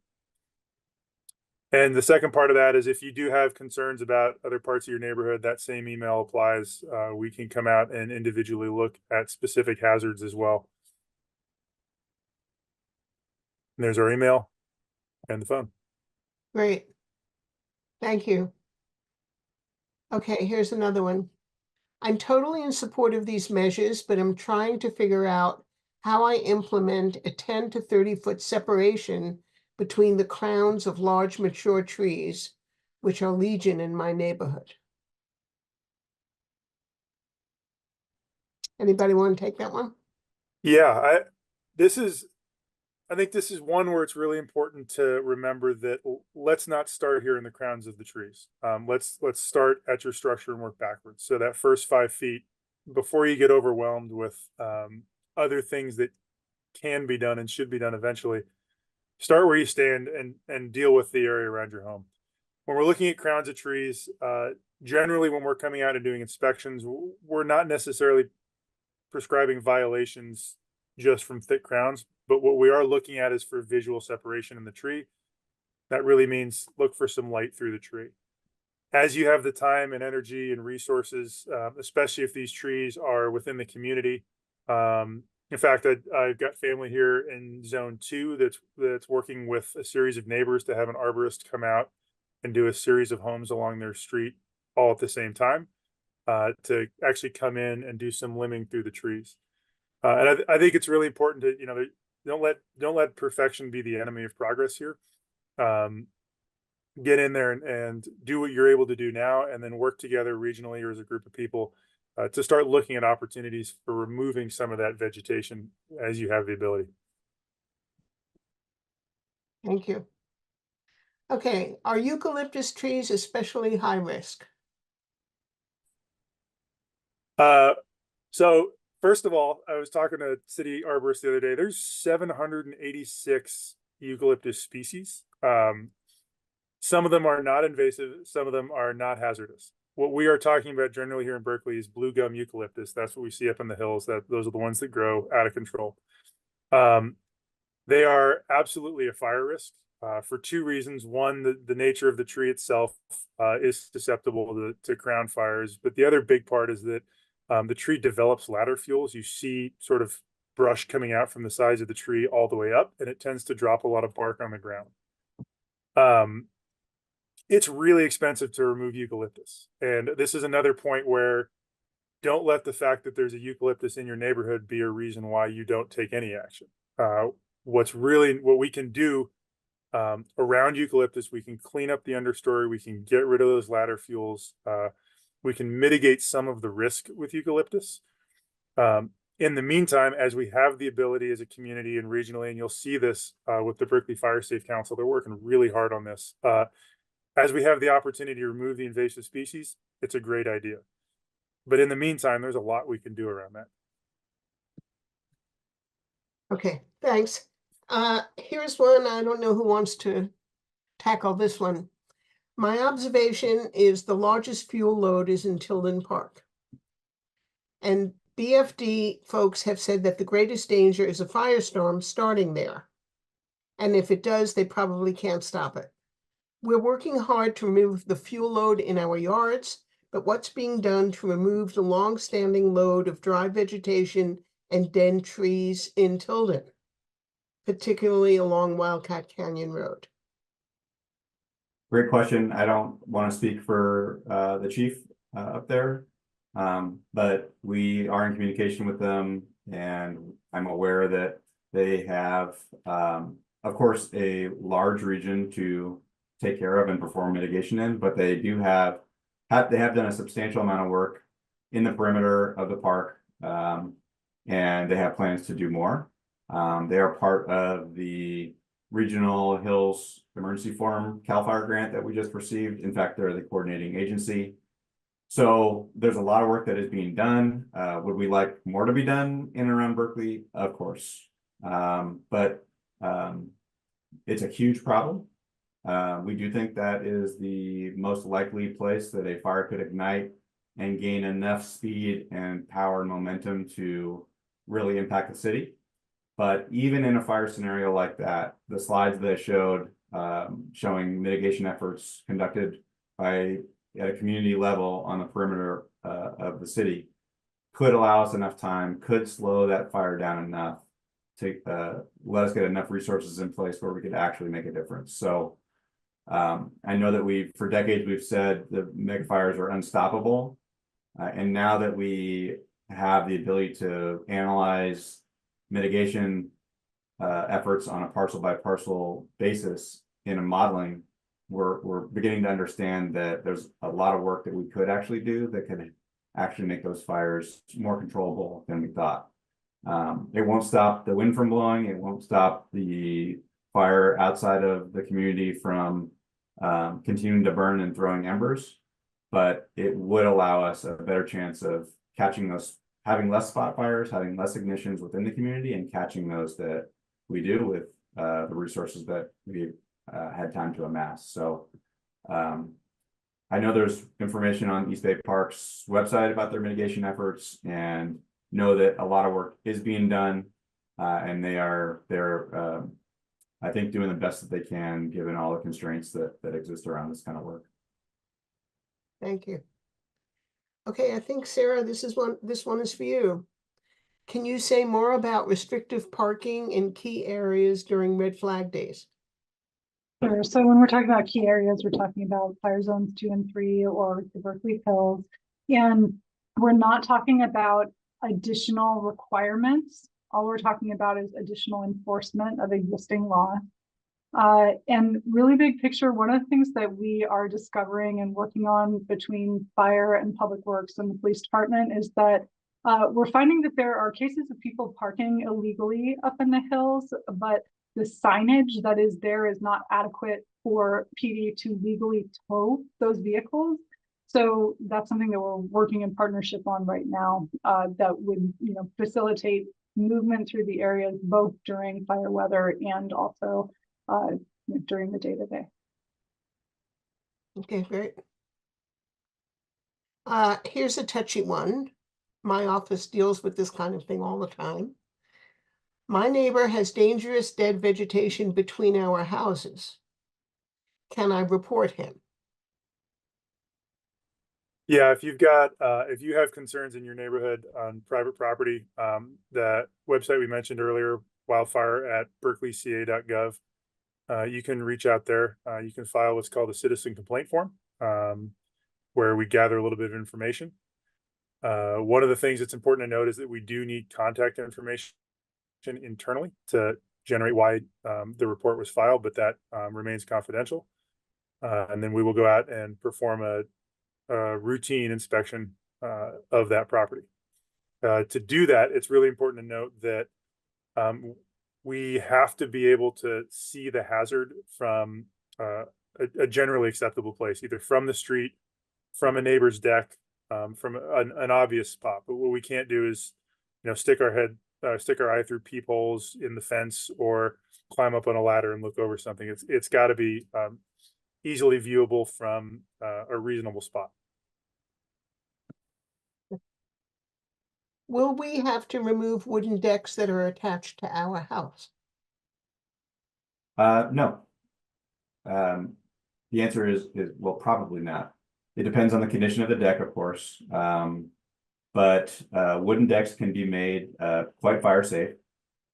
And the second part of that is if you do have concerns about other parts of your neighborhood, that same email applies. We can come out and individually look at specific hazards as well. And there's our email and the phone. Great. Thank you. Okay, here's another one. I'm totally in support of these measures, but I'm trying to figure out how I implement a 10 to 30-foot separation between the crowns of large mature trees, which are legion in my neighborhood. Anybody want to take that one? Yeah, I think this is one where it's really important to remember that let's not start here in the crowns of the trees. Let's start at your structure and work backwards. So that first 5 feet, before you get overwhelmed with other things that can be done and should be done eventually, start where you stand and deal with the area around your home. When we're looking at crowns of trees, generally when we're coming out and doing inspections, we're not necessarily prescribing violations just from thick crowns, but what we are looking at is for visual separation in the tree. That really means look for some light through the tree. As you have the time and energy and resources, especially if these trees are within the community. In fact, I've got family here in zone 2 that's working with a series of neighbors to have an arborist come out and do a series of homes along their street all at the same time to actually come in and do some limbing through the trees. And I think it's really important to, don't let perfection be the enemy of progress here. Get in there and do what you're able to do now, and then work together regionally or as a group of people to start looking at opportunities for removing some of that vegetation as you have the ability. Thank you. Okay, are eucalyptus trees especially high risk? So first of all, I was talking to city arborists the other day. There's 786 eucalyptus species. Some of them are not invasive. Some of them are not hazardous. What we are talking about generally here in Berkeley is blue gum eucalyptus. That's what we see up in the hills. Those are the ones that grow out of control. They are absolutely a fire risk for 2 reasons. One, the nature of the tree itself is susceptible to crown fires. But the other big part is that the tree develops ladder fuels. You see sort of brush coming out from the sides of the tree all the way up, and it tends to drop a lot of bark on the ground. It's really expensive to remove eucalyptus. And this is another point where don't let the fact that there's a eucalyptus in your neighborhood be a reason why you don't take any action. What we can do around eucalyptus, we can clean up the understory, we can get rid of those ladder fuels, we can mitigate some of the risk with eucalyptus. In the meantime, as we have the ability as a community and regionally, and you'll see this with the Berkeley Fire Safe Council, they're working really hard on this. As we have the opportunity to remove the invasive species, it's a great idea. But in the meantime, there's a lot we can do around that. Okay, thanks. Here's one. I don't know who wants to tackle this one. My observation is the largest fuel load is in Tilden Park. And BFD folks have said that the greatest danger is a firestorm starting there. And if it does, they probably can't stop it. We're working hard to remove the fuel load in our yards, but what's being done to remove the long-standing load of dry vegetation and dead trees in Tilden, particularly along Wildcat Canyon Road? Great question. I don't want to speak for the chief up there, but we are in communication with them, and I'm aware that They have, of course, a large region to take care of and perform mitigation in, but they do have they have done a substantial amount of work in the perimeter of the park, and they have plans to do more. They are part of the Regional Hills Emergency Forum CAL FIRE grant that we just received. In fact, they're the coordinating agency. So there's a lot of work that is being done. Would we like more to be done in and around Berkeley? Of course. But it's a huge problem. We do think that is the most likely place that a fire could ignite and gain enough speed and power and momentum to really impact the city. But even in a fire scenario like that, the slides that I showed showing mitigation efforts conducted by at a community level on the perimeter of the city could allow us enough time, could slow that fire down enough to let us get enough resources in place where we could actually make a difference. So I know that for decades we've said the mega fires are unstoppable. And now that we have the ability to analyze mitigation efforts on a parcel by parcel basis in a modeling, we're beginning to understand that there's a lot of work that we could actually do that could actually make those fires more controllable than we thought. It won't stop the wind from blowing. It won't stop the fire outside of the community from continuing to burn and throwing embers, but it would allow us a better chance of catching those, having less spot fires, having less ignitions within the community, and catching those that we do with the resources that we had time to amass. So I know there's information on East Bay Park's website about their mitigation efforts, and know that a lot of work is being done, and they're I think doing the best that they can given all the constraints that exist around this kind of work. Thank you. Okay, I think Sarah, this one is for you. Can you say more about restrictive parking in key areas during red flag days? Sure. So when we're talking about key areas, we're talking about fire zones 2 and 3 or the Berkeley Hills. And we're not talking about additional requirements. All we're talking about is additional enforcement of existing law. And really big picture, one of the things that we are discovering and working on between fire and public works and the police department is that we're finding that there are cases of people parking illegally up in the hills, but the signage that is there is not adequate for PD to legally tow those vehicles. So that's something that we're working in partnership on right now, that would, facilitate movement through the areas both during fire weather and also during the day-to-day. Okay, great. Here's a touchy one. My office deals with this kind of thing all the time. My neighbor has dangerous dead vegetation between our houses. Can I report him? Yeah, if you have concerns in your neighborhood on private property, that website we mentioned earlier, wildfire at berkeleyca.gov, you can reach out there. You can file what's called a citizen complaint form, where we gather a little bit of information. One of the things that's important to note is that we do need contact information internally to generate why the report was filed, but that remains confidential. And then we will go out and perform a routine inspection of that property. To do that, it's really important to note that we have to be able to see the hazard from a generally acceptable place, either from the street, from a neighbor's deck, from an obvious spot. But what we can't do is, stick our eye through peepholes in the fence or climb up on a ladder and look over something. It's got to be easily viewable from a reasonable spot. Will we have to remove wooden decks that are attached to our house? No. The answer is well, probably not. It depends on the condition of the deck, of course. But wooden decks can be made quite fire safe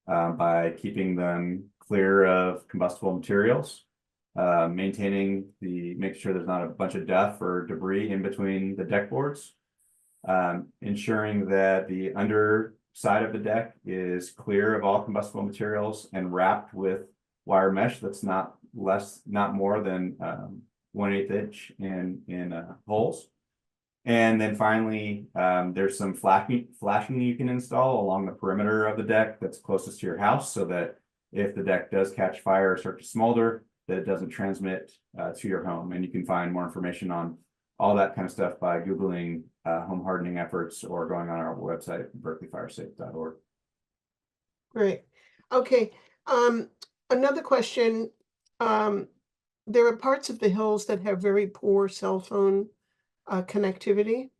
by keeping them clear of combustible materials, making sure there's not a bunch of duff or debris in between the deck boards, ensuring that the side of the deck is clear of all combustible materials and wrapped with wire mesh that's not more than 1/8 inch in holes. And then finally, there's some flashing you can install along the perimeter of the deck that's closest to your house, so that if the deck does catch fire or start to smolder, that it doesn't transmit to your home. And you can find more information on all that kind of stuff by Googling home hardening efforts or going on our website, berkeleyfiresafe.org. Great. Okay. Another question. There are parts of the hills that have very poor cell phone connectivity.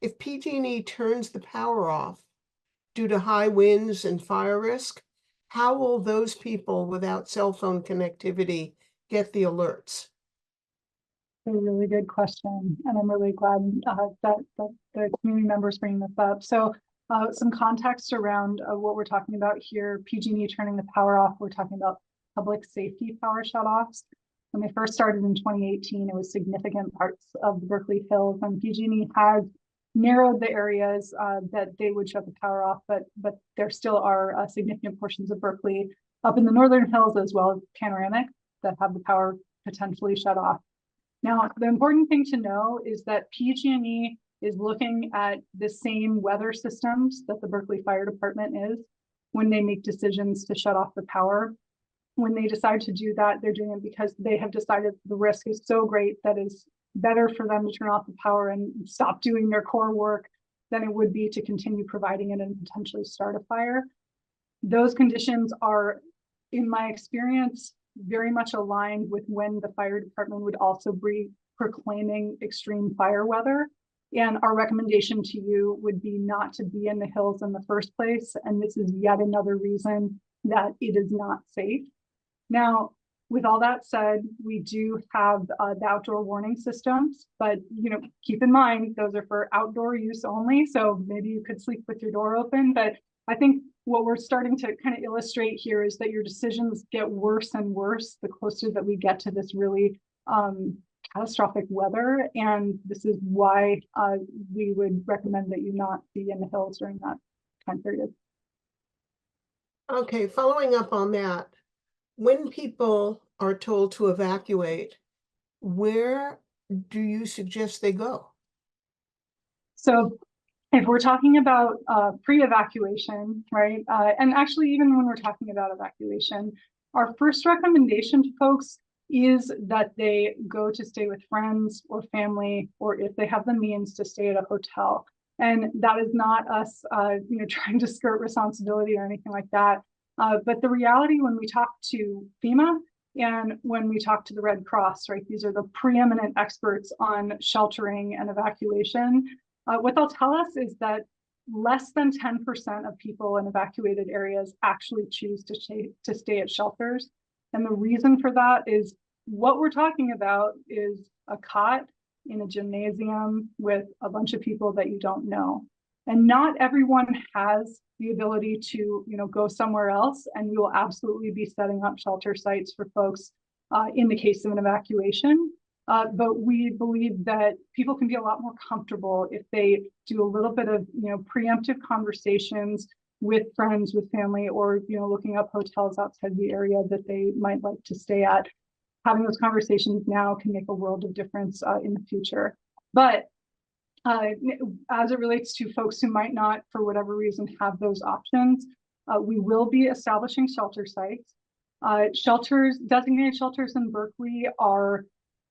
If PG&E turns the power off due to high winds and fire risk, how will those people without cell phone connectivity get the alerts? A really good question, and I'm really glad that the community members bringing this up. So some context around what we're talking about here. PG&E turning the power off, we're talking about public safety power shutoffs. When they first started in 2018, it was significant parts of the Berkeley Hills, and PG&E has narrowed the areas that they would shut the power off, but there still are significant portions of Berkeley up in the northern hills as well as panoramic that have the power potentially shut off. Now, the important thing to know is that PG&E is looking at the same weather systems that the Berkeley Fire Department is when they make decisions to shut off the power. When they decide to do that, they're doing it because they have decided the risk is so great that it's better for them to turn off the power and stop doing their core work than it would be to continue providing it and potentially start a fire. Those conditions are, in my experience, very much aligned with when the fire department would also be proclaiming extreme fire weather. And our recommendation to you would be not to be in the hills in the first place. And this is yet another reason that it is not safe. Now, with all that said, we do have the outdoor warning systems, but keep in mind, those are for outdoor use only. So maybe you could sleep with your door open, but I think what we're starting to kind of illustrate here is that your decisions get worse and worse the closer that we get to this really catastrophic weather. And this is why we would recommend that you not be in the hills during that time period. Okay, following up on that, when people are told to evacuate, where do you suggest they go? So if we're talking about pre-evacuation, right, and actually even when we're talking about evacuation, our first recommendation to folks is that they go to stay with friends or family, or if they have the means, to stay at a hotel. And that is not us, trying to skirt responsibility or anything like that. But the reality when we talk to FEMA and when we talk to the Red Cross, right, these are the preeminent experts on sheltering and evacuation. What they'll tell us is that less than 10% of people in evacuated areas actually choose to stay at shelters. And the reason for that is what we're talking about is a cot in a gymnasium with a bunch of people that you don't know. And not everyone has the ability to, go somewhere else. And we will absolutely be setting up shelter sites for folks in the case of an evacuation. But we believe that people can be a lot more comfortable if they do a little bit of, preemptive conversations with friends, with family, or, looking up hotels outside the area that they might like to stay at. Having those conversations now can make a world of difference in the future. But as it relates to folks who might not, for whatever reason, have those options, we will be establishing shelter sites. Designated shelters in Berkeley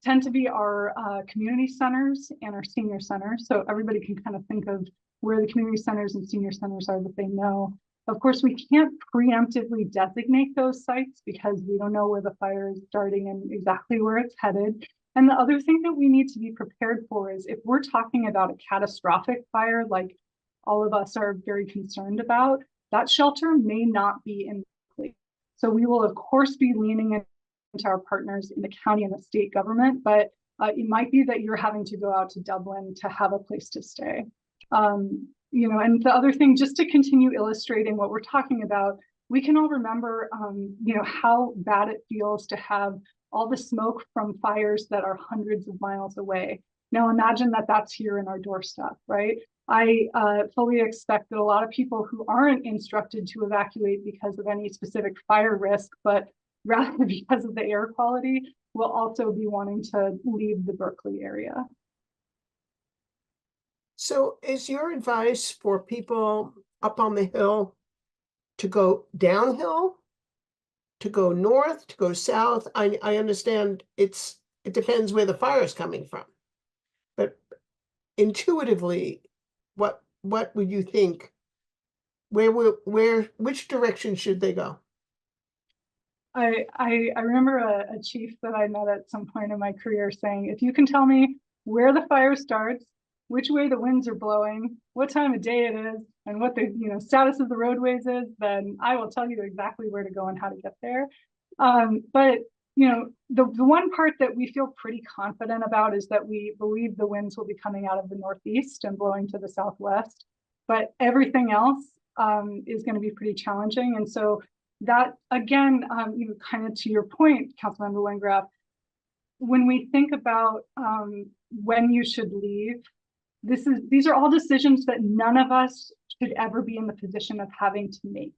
tend to be our community centers and our senior centers. So everybody can kind of think of where the community centers and senior centers are that they know. Of course, we can't preemptively designate those sites because we don't know where the fire is starting and exactly where it's headed. And the other thing that we need to be prepared for is if we're talking about a catastrophic fire, like all of us are very concerned about, that shelter may not be in Berkeley. So we will, of course, be leaning into our partners in the county and the state government, but it might be that you're having to go out to Dublin to have a place to stay. And the other thing, just to continue illustrating what we're talking about, we can all remember, how bad it feels to have all the smoke from fires that are hundreds of miles away. Now imagine that that's here in our doorstep, right? I fully expect that a lot of people who aren't instructed to evacuate because of any specific fire risk, but rather because of the air quality, will also be wanting to leave the Berkeley area. So is your advice for people up on the hill to go downhill, to go north, to go south? I understand it depends where the fire is coming from, but intuitively, what would you think? Which direction should they go? I remember a chief that I met at some point in my career saying, if you can tell me where the fire starts, which way the winds are blowing, what time of day it is, and what the status of the roadways is, then I will tell you exactly where to go and how to get there. But the one part that we feel pretty confident about is that we believe the winds will be coming out of the northeast and blowing to the southwest. But everything else is going to be pretty challenging. And so that, again, kind of to your point, Councilmember Wengraf, when we think about when you should leave, these are all decisions that none of us should ever be in the position of having to make,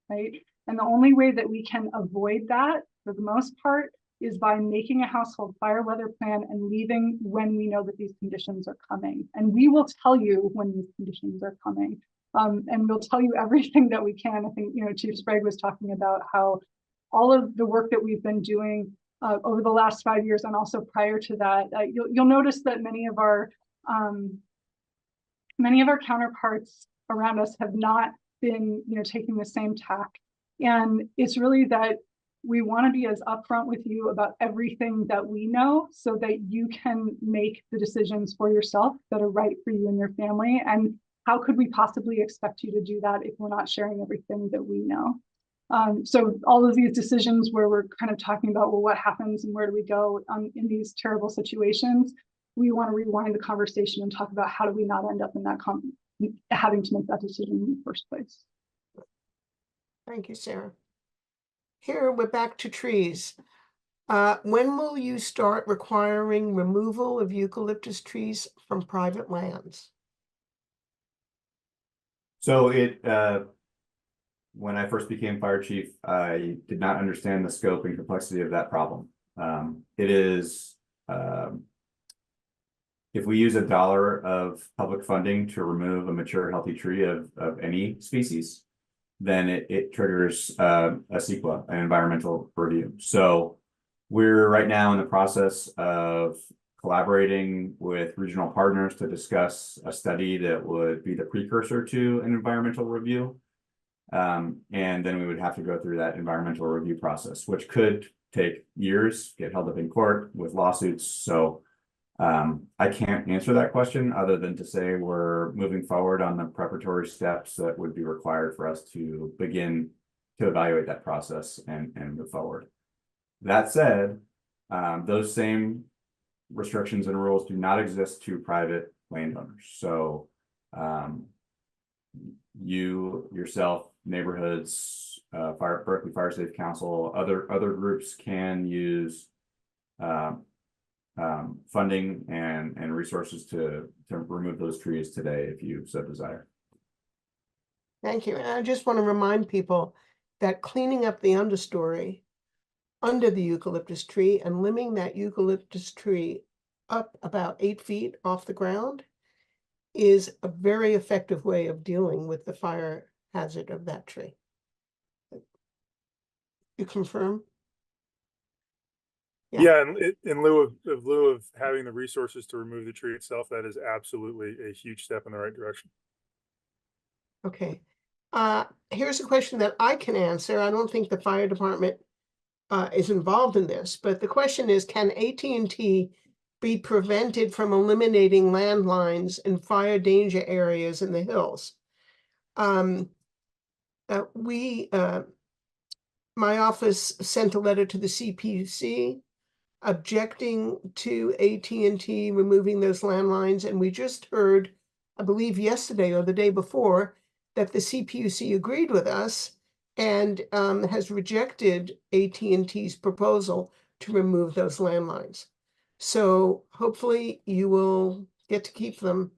right? And the only way that we can avoid that, for the most part, is by making a household fire weather plan and leaving when we know that these conditions are coming. And we will tell you when these conditions are coming. And we'll tell you everything that we can. I think, Chief Sprague was talking about how all of the work that we've been doing over the last 5 years, and also prior to that, you'll notice that many of our counterparts around us have not been, taking the same tack. And it's really that we want to be as upfront with you about everything that we know so that you can make the decisions for yourself that are right for you and your family. And how could we possibly expect you to do that if we're not sharing everything that we know? So all of these decisions where we're kind of talking about, well, what happens and where do we go in these terrible situations, we want to rewind the conversation and talk about how do we not end up in that having to make that decision in the first place. Thank you, Sarah. Here we're back to trees. When will you start requiring removal of eucalyptus trees from private lands? So when I first became fire chief, I did not understand the scope and complexity of that problem. It is, if we use $1 of public funding to remove a mature, healthy tree of any species, then it triggers a CEQA, an environmental review. So we're right now in the process of collaborating with regional partners to discuss a study that would be the precursor to an environmental review. And then we would have to go through that environmental review process, which could take years, get held up in court with lawsuits. So I can't answer that question other than to say we're moving forward on the preparatory steps that would be required for us to begin to evaluate that process and move forward. That said, those same restrictions and rules do not exist to private landowners. So you, yourself, neighborhoods, Berkeley Fire Safe Council, other groups can use funding and resources to remove those trees today if you so desire. Thank you. And I just want to remind people that cleaning up the understory under the eucalyptus tree and limbing that eucalyptus tree up about 8 feet off the ground is a very effective way of dealing with the fire hazard of that tree. You confirm? Yeah, and in lieu of having the resources to remove the tree itself, that is absolutely a huge step in the right direction. Okay. Here's a question that I can answer. I don't think the fire department is involved in this, but the question is, can AT&T be prevented from eliminating landlines in fire danger areas in the hills? My office sent a letter to the CPUC objecting to AT&T removing those landlines, and we just heard, I believe yesterday or the day before, that the CPUC agreed with us and has rejected AT&T's proposal to remove those landlines. So hopefully you will get to keep them.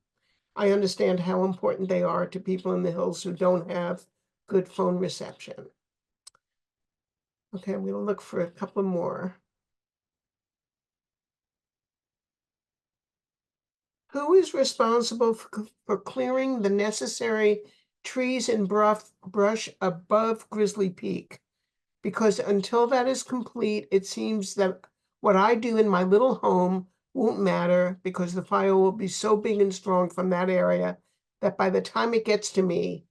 I understand how important they are to people in the hills who don't have good phone reception. Okay, I'm going to look for a couple more. Who is responsible for clearing the necessary trees and brush above Grizzly Peak? Because until that is complete, it seems that what I do in my little home won't matter, because the fire will be so big and strong from that area that by the time it gets to me,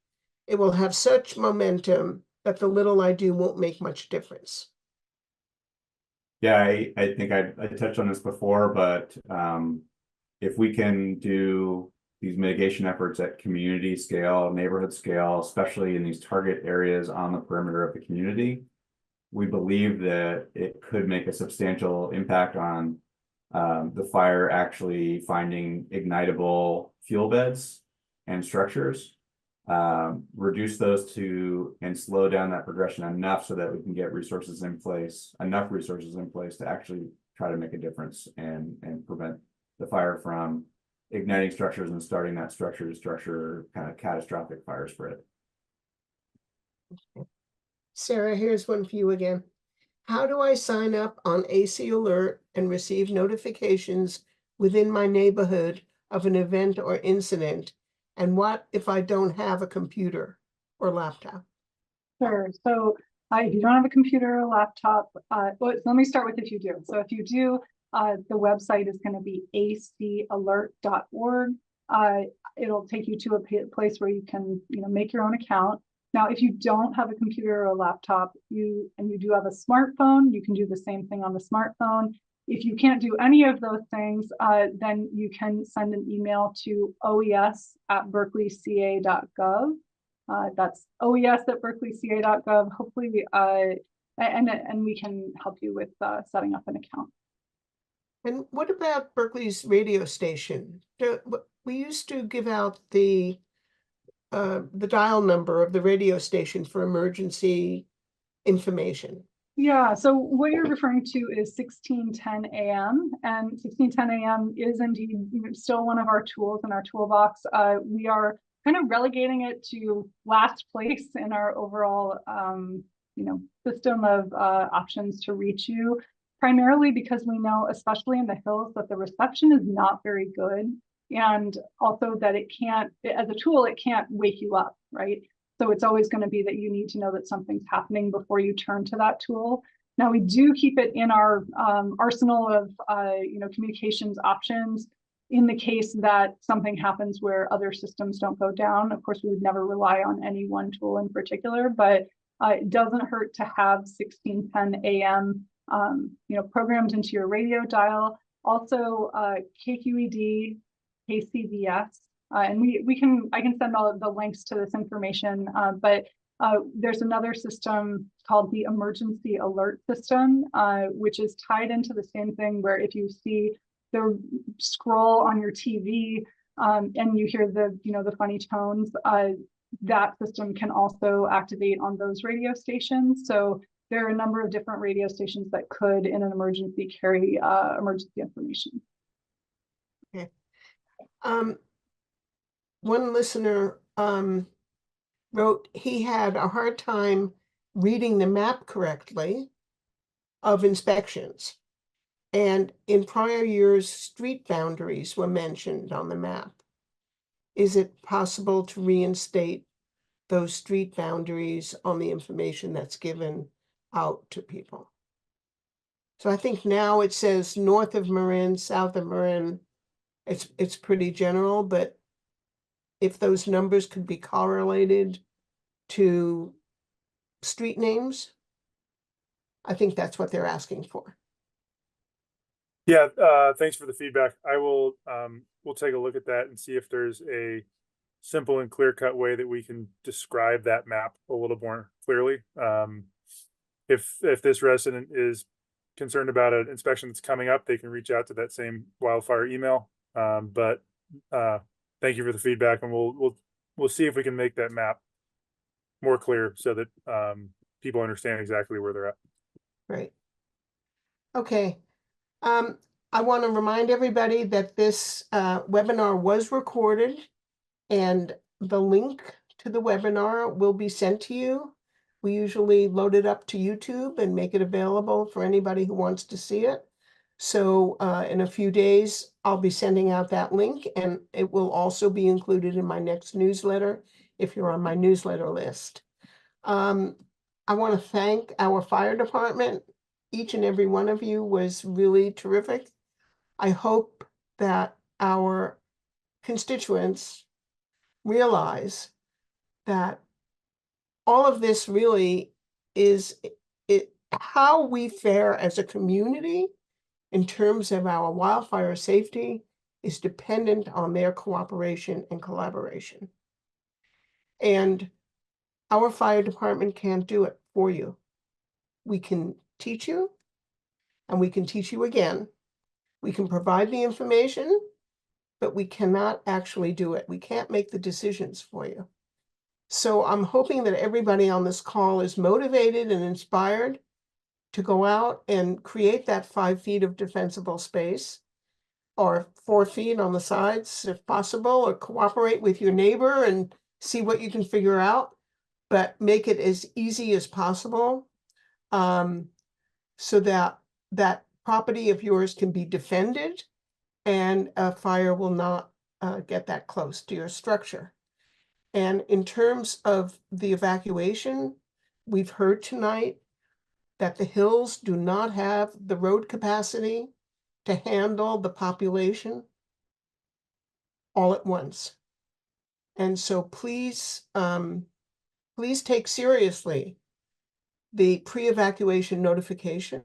it will have such momentum that the little I do won't make much difference. Yeah, I think I touched on this before, but if we can do these mitigation efforts at community scale, neighborhood scale, especially in these target areas on the perimeter of the community, we believe that it could make a substantial impact on the fire actually finding ignitable fuel beds and structures, reduce those and slow down that progression enough so that we can get enough resources in place to actually try to make a difference and prevent the fire from igniting structures and starting that structure to structure kind of catastrophic fire spread. Sarah, here's one for you again. How do I sign up on AC Alert and receive notifications within my neighborhood of an event or incident? And what if I don't have a computer or laptop? Sure. So if you don't have a computer or laptop, well, let me start with if you do. So if you do, the website is going to be acalert.org. It'll take you to a place where you can, make your own account. Now, if you don't have a computer or a laptop, you do have a smartphone, you can do the same thing on the smartphone. If you can't do any of those things, then you can send an email to oes@berkeleyca.gov. That's oes@berkeleyca.gov. Hopefully, and we can help you with setting up an account. And what about Berkeley's radio station? We used to give out the dial number of the radio station for emergency information. Yeah, so what you're referring to is 1610 AM, and 1610 AM is indeed still one of our tools in our toolbox. We are kind of relegating it to last place in our overall, system of options to reach you, primarily because we know, especially in the hills, that the reception is not very good. And also that it can't, as a tool, it can't wake you up, right? So it's always going to be that you need to know that something's happening before you turn to that tool. Now, we do keep it in our arsenal of communications options in the case that something happens where other systems don't go down. Of course, we would never rely on any one tool in particular, but it doesn't hurt to have 1610 AM programmed into your radio dial. Also, KQED, KCBS, and I can send all of the links to this information, but there's another system called the Emergency Alert System, which is tied into the same thing, where if you see the scroll on your TV and you hear the funny tones, that system can also activate on those radio stations. So there are a number of different radio stations that could, in an emergency, carry emergency information. Okay. One listener wrote he had a hard time reading the map correctly of inspections. And in prior years, street boundaries were mentioned on the map. Is it possible to reinstate those street boundaries on the information that's given out to people? So I think now it says north of Marin, south of Marin. It's pretty general, but if those numbers could be correlated to street names, I think that's what they're asking for. Yeah, thanks for the feedback. I will we'll take a look at that and see if there's a simple and clear-cut way that we can describe that map a little more clearly. If this resident is concerned about an inspection that's coming up, they can reach out to that same wildfire email. But thank you for the feedback, and we'll see if we can make that map more clear so that people understand exactly where they're at. Right. Okay. I want to remind everybody that this webinar was recorded, and the link to the webinar will be sent to you. We usually load it up to YouTube and make it available for anybody who wants to see it. So in a few days, I'll be sending out that link, and it will also be included in my next newsletter if you're on my newsletter list. I want to thank our fire department. Each and every one of you was really terrific. I hope that our constituents realize that all of this really is how we fare as a community in terms of our wildfire safety is dependent on their cooperation and collaboration. And our fire department can't do it for you. We can teach you, and we can teach you again. We can provide the information, but we cannot actually do it. We can't make the decisions for you. So I'm hoping that everybody on this call is motivated and inspired to go out and create that 5 feet of defensible space, or 4 feet on the sides if possible, or cooperate with your neighbor and see what you can figure out, but make it as easy as possible so that that property of yours can be defended and a fire will not get that close to your structure. And in terms of the evacuation, we've heard tonight that the hills do not have the road capacity to handle the population all at once. And so please, please take seriously the pre-evacuation notification,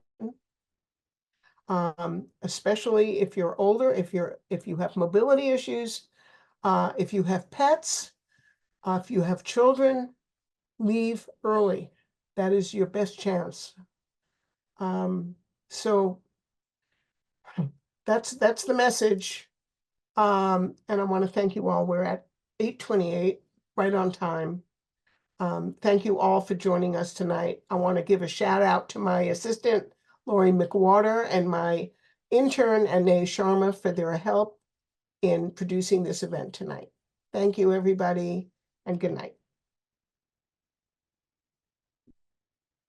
especially if you're older, if you have mobility issues, if you have pets, if you have children, leave early. That is your best chance. So that's the message. And I want to thank you all. We're at 8:28, right on time. Thank you all for joining us tonight. I want to give a shout out to my assistant, Lori McWater, and my intern, Anae Sharma, for their help in producing this event tonight. Thank you, everybody, and good night.